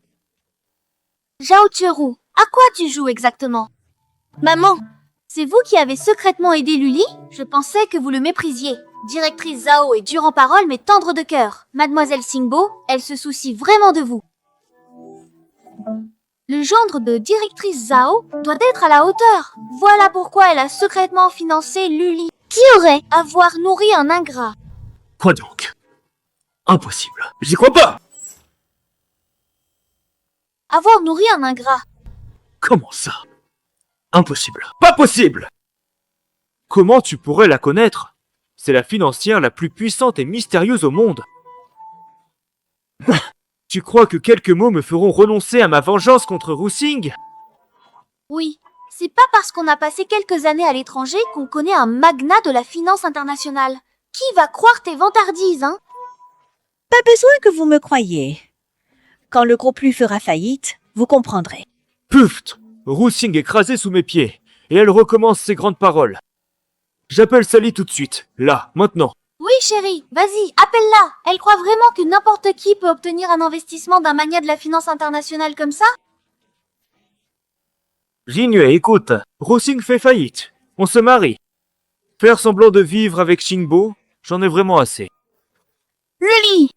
Zhao Chueru, à quoi tu joues exactement? Maman, c'est vous qui avez secrètement aidé Luli? Je pensais que vous le méprisiez. Directrice Zhao est dure en parole mais tendre de cœur. Mademoiselle Xingbo, elle se soucie vraiment de vous. Le gendre de directrice Zhao doit être à la hauteur. Voilà pourquoi elle a secrètement financé Luli. Qui aurait avoir nourri un ingrat? Quoi donc? Impossible. J'y crois pas. Avoir nourri un ingrat. Comment ça? Impossible. Pas possible. Comment tu pourrais la connaître? C'est la financière la plus puissante et mystérieuse au monde. Tu crois que quelques mots me feront renoncer à ma vengeance contre Ruxing? Oui, c'est pas parce qu'on a passé quelques années à l'étranger qu'on connaît un magnat de la finance internationale. Qui va croire tes vantardises, hein? Pas besoin que vous me croyiez. Quand le groupe Lu fera faillite, vous comprendrez. Pufft! Ruxing écrasé sous mes pieds, et elle recommence ses grandes paroles. J'appelle Sally tout de suite, là, maintenant. Oui, chérie, vas-y, appelle-la. Elle croit vraiment que n'importe qui peut obtenir un investissement d'un magnat de la finance internationale comme ça? Jinue, écoute, Ruxing fait faillite. On se marie. Faire semblant de vivre avec Xingbo, j'en ai vraiment assez. Luli!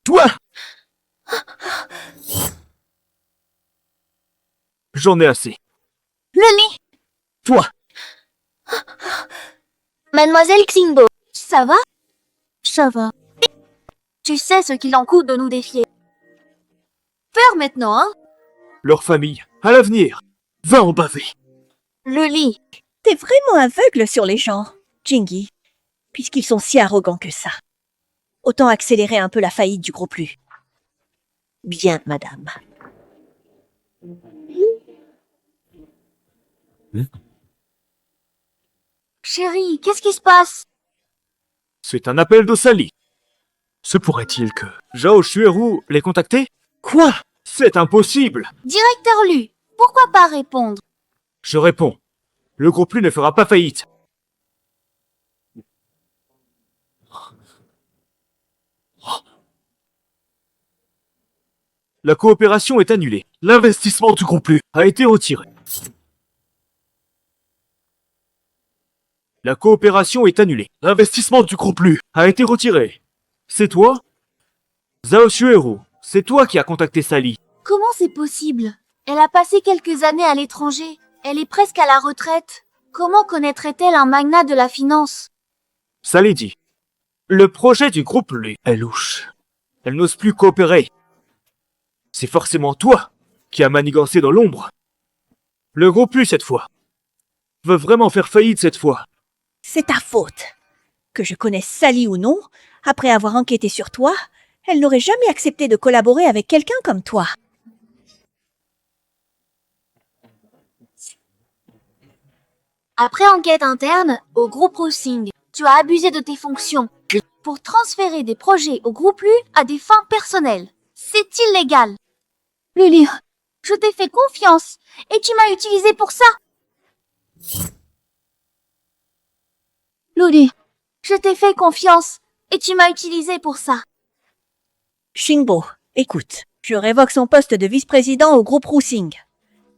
Toi! J'en ai assez. Luli! Toi! Mademoiselle Xingbo, ça va? Ça va. Tu sais ce qu'il en coûte de nous défier. Peur maintenant, hein? Leur famille, à l'avenir, va en baver. Luli! T'es vraiment aveugle sur les gens, Jingy, puisqu'ils sont si arrogants que ça. Autant accélérer un peu la faillite du groupe Lu. Bien, madame. Chérie, qu'est-ce qui se passe? C'est un appel de Sally. Se pourrait-il que Zhao Xueru l'ait contacté? Quoi? C'est impossible. Directeur Lu, pourquoi pas répondre? Je réponds. Le groupe Lu ne fera pas faillite. La coopération est annulée. L'investissement du groupe Lu a été retiré. La coopération est annulée. L'investissement du groupe Lu a été retiré. C'est toi? Zhao Xueru, c'est toi qui as contacté Sally. Comment c'est possible? Elle a passé quelques années à l'étranger. Elle est presque à la retraite. Comment connaîtrait-elle un magnat de la finance? Sally dit. Le projet du groupe Lu est louche. Elle n'ose plus coopérer. C'est forcément toi qui as manigancé dans l'ombre. Le groupe Lu cette fois veut vraiment faire faillite cette fois. C'est ta faute. Que je connaisse Sally ou non, après avoir enquêté sur toi, elle n'aurait jamais accepté de collaborer avec quelqu'un comme toi. Après enquête interne, au groupe Rossing, tu as abusé de tes fonctions pour transférer des projets au groupe Lu à des fins personnelles. C'est illégal. Lulu, je t'ai fait confiance et tu m'as utilisé pour ça. Lulu, je t'ai fait confiance et tu m'as utilisé pour ça. Xingbo, écoute, je révoque son poste de vice-président au groupe Rousing.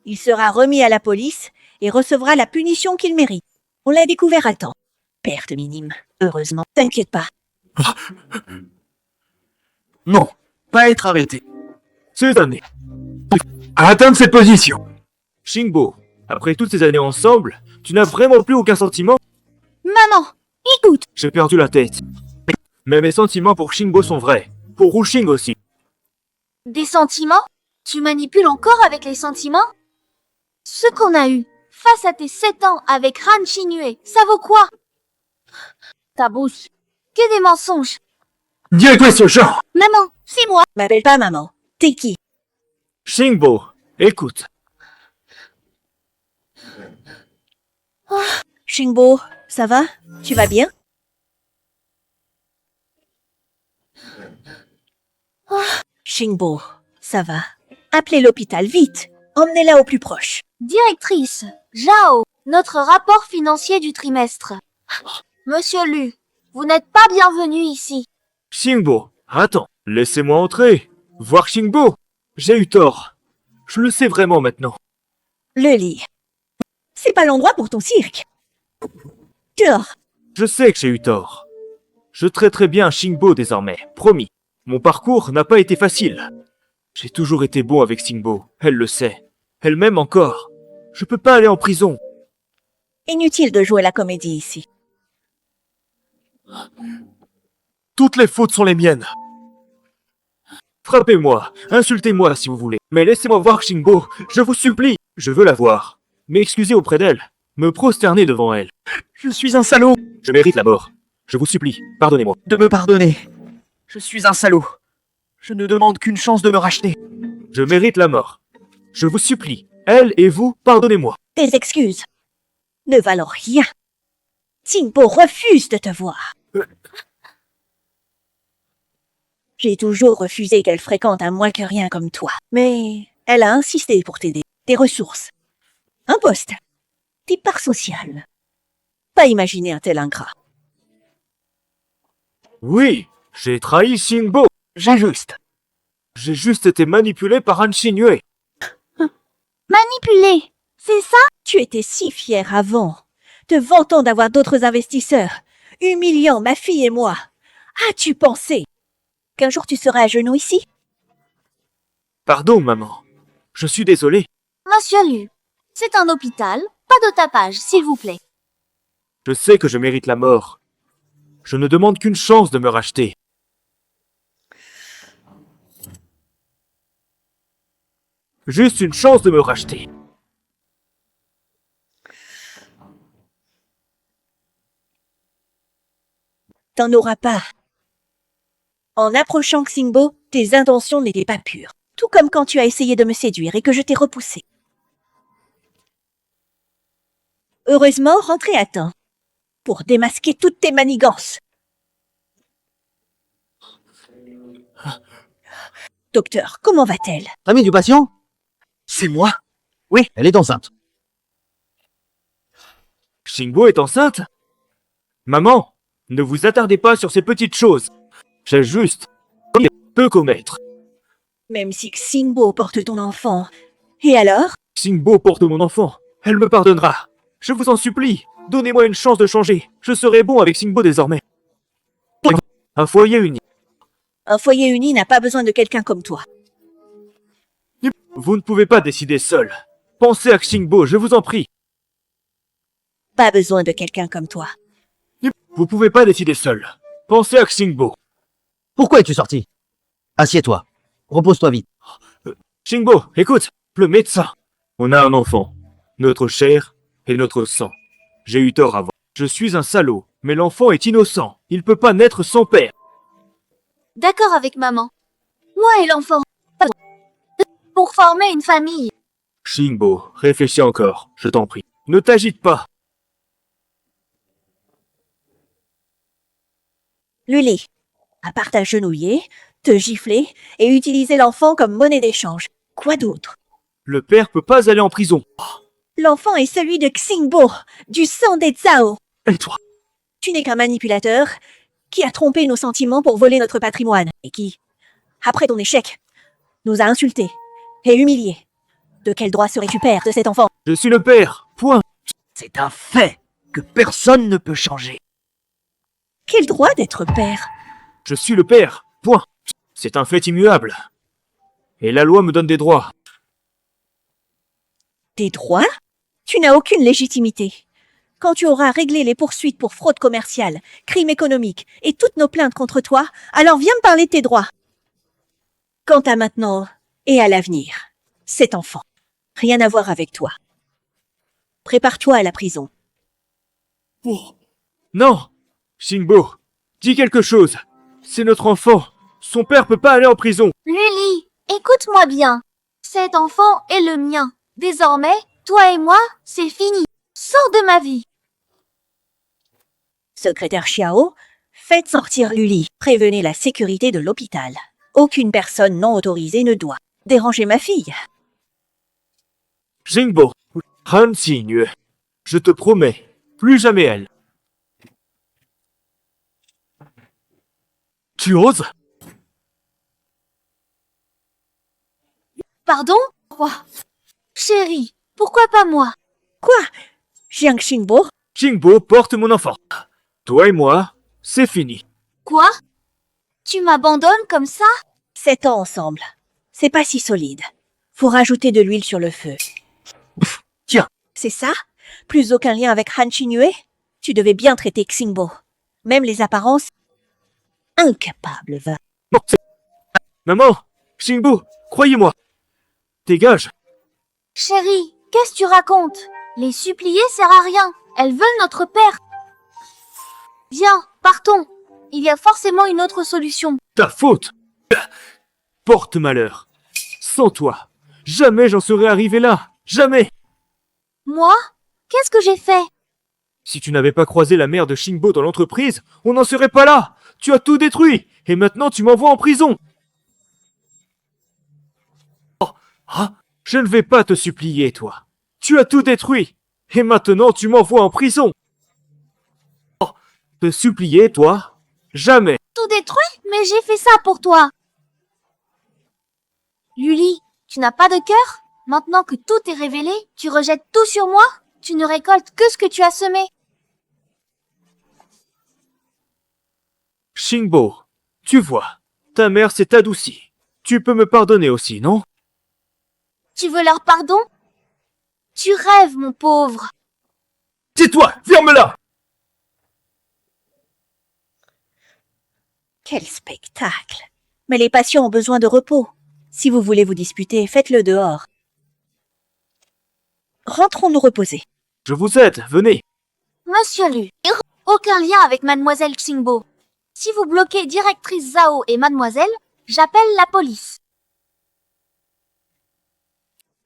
Il sera remis à la police et recevra la punition qu'il mérite. On l'a découvert à temps. Perte minime, heureusement. T'inquiète pas. Non, pas être arrêté. Ces années à atteindre cette position. Xingbo, après toutes ces années ensemble, tu n'as vraiment plus aucun sentiment? Maman, écoute. J'ai perdu la tête. Mais mes sentiments pour Xingbo sont vrais. Pour Ruxing aussi. Des sentiments? Tu manipules encore avec les sentiments? Ce qu'on a eu face à tes 7 ans avec Han Xingyue, ça vaut quoi? Ta bouche. Que des mensonges. Directrice Zhao. Maman, c'est moi. M'appelle pas maman. T'es qui? Xingbo, écoute. Xingbo, ça va? Tu vas bien? Xingbo, ça va. Appelez l'hôpital, vite. Emmenez-la au plus proche. Directrice, Zhao, notre rapport financier du trimestre. Monsieur Lu, vous n'êtes pas bienvenu ici. Xingbo, attends. Laissez-moi entrer. Voir Xingbo. J'ai eu tort. Je le sais vraiment maintenant. Le lit. C'est pas l'endroit pour ton cirque. Dehors. Je sais que j'ai eu tort. Je traiterai bien Xingbo désormais, promis. Mon parcours n'a pas été facile. J'ai toujours été bon avec Xingbo, elle le sait. Elle m'aime encore. Je peux pas aller en prison. Inutile de jouer la comédie ici. Toutes les fautes sont les miennes. Frappez-moi, insultez-moi si vous voulez. Mais laissez-moi voir Xingbo, je vous supplie. Je veux la voir. M'excuser auprès d'elle. Me prosterner devant elle. Je suis un salaud. Je mérite la mort. Je vous supplie, pardonnez-moi. De me pardonner. Je suis un salaud. Je ne demande qu'une chance de me racheter. Je mérite la mort. Je vous supplie, elle et vous, pardonnez-moi. Tes excuses ne valent rien. Xingbo refuse de te voir. J'ai toujours refusé qu'elle fréquente un moins que rien comme toi. Mais elle a insisté pour t'aider. Des ressources. Un poste. Des parts sociales. Pas imaginer un tel ingrat. Oui, j'ai trahi Xingbo. J'ajuste. J'ai juste été manipulé par Han Xingyue. Manipulé, c'est ça? Tu étais si fier avant, te vantant d'avoir d'autres investisseurs, humiliant ma fille et moi. As-tu pensé qu'un jour tu seras à genoux ici? Pardon, maman. Je suis désolé. Monsieur Lu, c'est un hôpital, pas de tapage, s'il vous plaît. Je sais que je mérite la mort. Je ne demande qu'une chance de me racheter. Juste une chance de me racheter. T'en auras pas. En approchant Xingbo, tes intentions n'étaient pas pures. Tout comme quand tu as essayé de me séduire et que je t'ai repoussé. Heureusement, rentrez à temps. Pour démasquer toutes tes manigances. Docteur, comment va-t-elle? L'ami du patient? C'est moi. Oui, elle est enceinte. Xingbo est enceinte? Maman, ne vous attardez pas sur ces petites choses. J'ai juste peu commettre. Même si Xingbo porte ton enfant. Et alors? Xingbo porte mon enfant. Elle me pardonnera. Je vous en supplie, donnez-moi une chance de changer. Je serai bon avec Xingbo désormais. Un foyer uni. Un foyer uni n'a pas besoin de quelqu'un comme toi. Vous ne pouvez pas décider seul. Pensez à Xingbo, je vous en prie. Pas besoin de quelqu'un comme toi. Vous pouvez pas décider seul. Pensez à Xingbo. Pourquoi es-tu sorti? Assieds-toi. Repose-toi vite. Xingbo, écoute, le médecin. On a un enfant. Notre chair et notre sang. J'ai eu tort avant. Je suis un salaud, mais l'enfant est innocent. Il peut pas naître sans père. D'accord avec maman. Moi et l'enfant. Pour former une famille. Xingbo, réfléchis encore, je t'en prie. Ne t'agite pas. Luli, à part t'agenouiller, te gifler et utiliser l'enfant comme monnaie d'échange. Quoi d'autre? Le père peut pas aller en prison. L'enfant est celui de Xingbo, du sang des Zhao. Et toi? Tu n'es qu'un manipulateur qui a trompé nos sentiments pour voler notre patrimoine et qui, après ton échec, nous a insultés et humiliés. De quel droit serais-tu père de cet enfant? Je suis le père. Point. C'est un fait que personne ne peut changer. Quel droit d'être père? Je suis le père. Point. C'est un fait immuable. Et la loi me donne des droits. Des droits? Tu n'as aucune légitimité. Quand tu auras réglé les poursuites pour fraude commerciale, crime économique et toutes nos plaintes contre toi, alors viens me parler de tes droits. Quant à maintenant et à l'avenir, cet enfant, rien à voir avec toi. Prépare-toi à la prison. Non. Xingbo, dis quelque chose. C'est notre enfant. Son père peut pas aller en prison. Lily, écoute-moi bien. Cet enfant est le mien. Désormais, toi et moi, c'est fini. Sors de ma vie. Secrétaire Xiao, faites sortir Luli. Prévenez la sécurité de l'hôpital. Aucune personne non autorisée ne doit déranger ma fille. Xingbo, Han Xingyue, je te promets, plus jamais elle. Tu oses? Pardon? Quoi? Chérie, pourquoi pas moi? Quoi? Jiang Xingbo? Xingbo porte mon enfant. Toi et moi, c'est fini. Quoi? Tu m'abandonnes comme ça? 7 ans ensemble. C'est pas si solide. Faut rajouter de l'huile sur le feu. Tiens. C'est ça? Plus aucun lien avec Han Xingyue? Tu devais bien traiter Xingbo. Même les apparences. Incapable, va. Non, Maman, Xingbo, croyez-moi. Dégage. Chérie, qu'est-ce que tu racontes? Les supplier sert à rien. Elles veulent notre père. Viens, partons. Il y a forcément une autre solution. Ta faute. Porte malheur. Sans toi, jamais j'en serais arrivé là. Jamais. Moi? Qu'est-ce que j'ai fait? Si tu n'avais pas croisé la mère de Xingbo dans l'entreprise, on n'en serait pas là. Tu as tout détruit. Et maintenant tu m'envoies en prison. Oh, ah, je ne vais pas te supplier, toi. Tu as tout détruit. Et maintenant tu m'envoies en prison. Oh, te supplier, toi? Jamais. Tout détruit? Mais j'ai fait ça pour toi. Luli, tu n'as pas de cœur? Maintenant que tout est révélé, tu rejettes tout sur moi? Tu ne récoltes que ce que tu as semé. Xingbo, tu vois, ta mère s'est adoucie. Tu peux me pardonner aussi, non? Tu veux leur pardon? Tu rêves, mon pauvre. Tais-toi, ferme-la! Quel spectacle! Mais les patients ont besoin de repos. Si vous voulez vous disputer, faites-le dehors. Rentrons nous reposer. Je vous aide, venez. Monsieur Lu, aucun lien avec Mademoiselle Xingbo. Si vous bloquez directrice Zhao et Mademoiselle, j'appelle la police.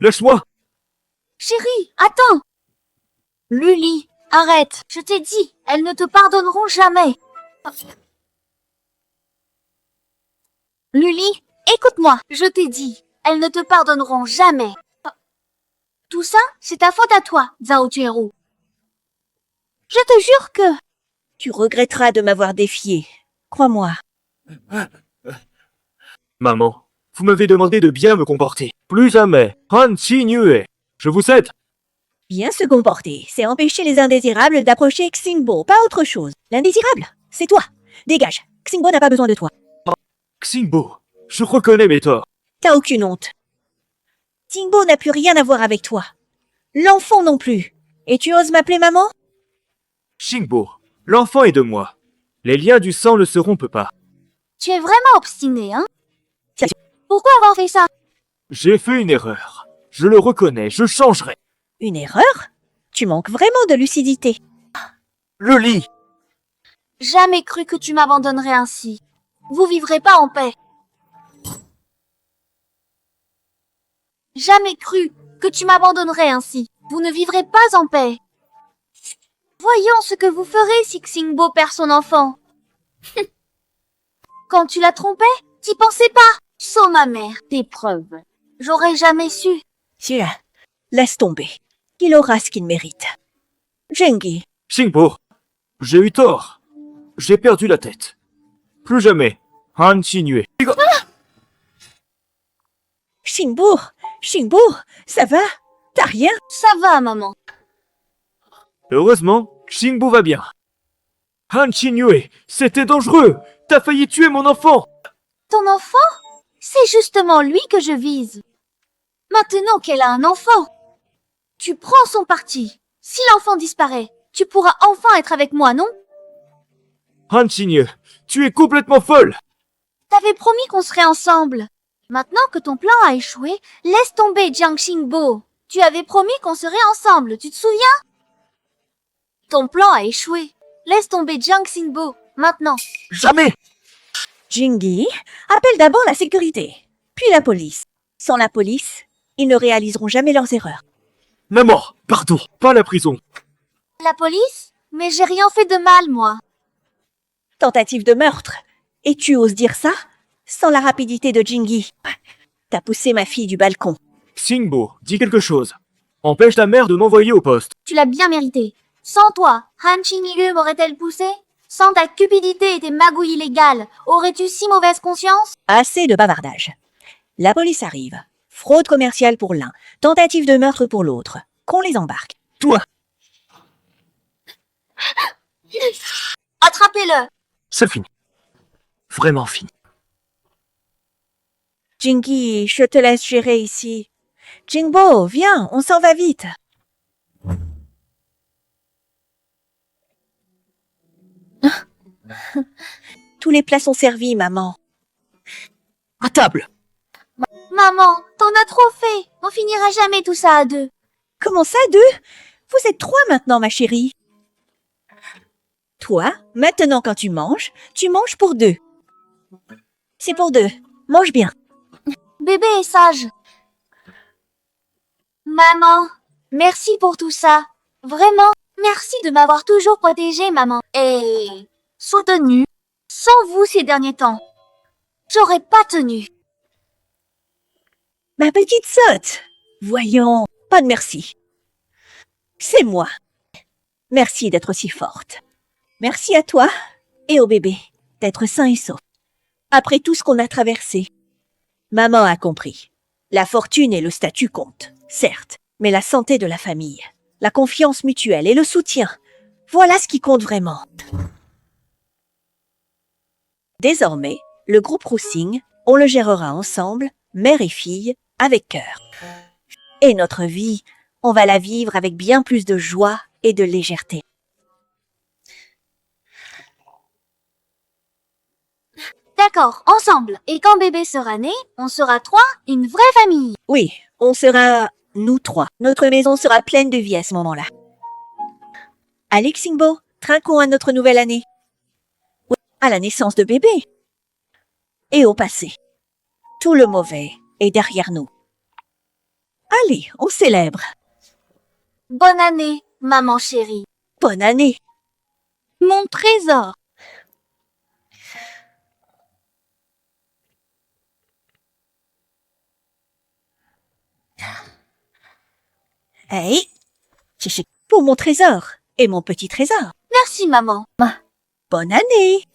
Lâche-moi. Chérie, attends. Luli, arrête. Je t'ai dit, elles ne te pardonneront jamais. Luli, écoute-moi. Je t'ai dit, elles ne te pardonneront jamais. Tout ça, c'est ta faute à toi, Zhao Tuerou. Je te jure que... Tu regretteras de m'avoir défié. Crois-moi. Maman, vous m'avez demandé de bien me comporter. Plus jamais. Continuez. Je vous cède. Bien se comporter, c'est empêcher les indésirables d'approcher Xingbo, pas autre chose. L'indésirable, c'est toi. Dégage. Xingbo n'a pas besoin de toi. Xingbo, je reconnais mes torts. T'as aucune honte. Xingbo n'a plus rien à voir avec toi. L'enfant non plus. Et tu oses m'appeler maman? Xingbo, l'enfant est de moi. Les liens du sang ne se rompent pas. Tu es vraiment obstiné, hein? Pourquoi avoir fait ça? J'ai fait une erreur. Je le reconnais, je changerai. Une erreur? Tu manques vraiment de lucidité. Luli. Jamais cru que tu m'abandonnerais ainsi. Vous vivrez pas en paix. Jamais cru que tu m'abandonnerais ainsi. Vous ne vivrez pas en paix. Voyons ce que vous ferez si Xingbo perd son enfant. Quand tu l'as trompé, t'y pensais pas. Sans ma mère, tes preuves. J'aurais jamais su. Tiens, laisse tomber. Il aura ce qu'il mérite. Jengi, Xingbo, j'ai eu tort. J'ai perdu la tête. Plus jamais. Continuez. Xingbo, ça va? T'as rien? Ça va, maman. Heureusement, Xingbo va bien. Han Qingyue, c'était dangereux. T'as failli tuer mon enfant. Ton enfant? C'est justement lui que je vise. Maintenant qu'elle a un enfant, tu prends son parti. Si l'enfant disparaît, tu pourras enfin être avec moi, non? Han Qingyue, tu es complètement folle. T'avais promis qu'on serait ensemble. Maintenant que ton plan a échoué, laisse tomber Jiang Xingbo. Tu avais promis qu'on serait ensemble, tu te souviens? Ton plan a échoué. Laisse tomber Jiang Xingbo, maintenant. Jamais. Jingi, appelle d'abord la sécurité, puis la police. Sans la police, ils ne réaliseront jamais leurs erreurs. Maman, pardon, pas la prison. La police? Mais j'ai rien fait de mal, moi. Tentative de meurtre. Et tu oses dire ça? Sans la rapidité de Jingi. T'as poussé ma fille du balcon. Xingbo, dis quelque chose. Empêche ta mère de m'envoyer au poste. Tu l'as bien mérité. Sans toi, Han Qingyue m'aurait-elle poussé? Sans ta cupidité et tes magouilles illégales, aurais-tu si mauvaise conscience? Assez de bavardage. La police arrive. Fraude commerciale pour l'un, tentative de meurtre pour l'autre. Qu'on les embarque. Toi. Attrapez-le! C'est fini. Vraiment fini. Jingi, je te laisse gérer ici. Jingbo, viens, on s'en va vite. Tous les plats sont servis, maman. À table. Maman, t'en as trop fait. On finira jamais tout ça à deux. Comment ça, deux? Vous êtes trois maintenant, ma chérie. Toi, maintenant quand tu manges pour deux. C'est pour deux. Mange bien. Bébé est sage. Maman, merci pour tout ça. Vraiment, merci de m'avoir toujours protégée, maman. Et soutenue. Sans vous ces derniers temps, j'aurais pas tenu. Ma petite sotte. Voyons, pas de merci. C'est moi. Merci d'être si forte. Merci à toi et au bébé d'être sain et sauf. Après tout ce qu'on a traversé, maman a compris. La fortune et le statut comptent, certes, mais la santé de la famille, la confiance mutuelle et le soutien, voilà ce qui compte vraiment. Désormais, le groupe Roussing, on le gérera ensemble, mère et fille, avec cœur. Et notre vie, on va la vivre avec bien plus de joie et de légèreté. D'accord, ensemble. Et quand bébé sera né, on sera trois, une vraie famille. Oui, on sera nous trois. Notre maison sera pleine de vie à ce moment-là. Allez, Xingbo, trinquons à notre nouvelle année. Oui, à la naissance de bébé. Et au passé. Tout le mauvais est derrière nous. Allez, on célèbre. Bonne année, maman chérie. Bonne année. Mon trésor. Hey, chichi, pour mon trésor et mon petit trésor. Merci, maman. Bonne année.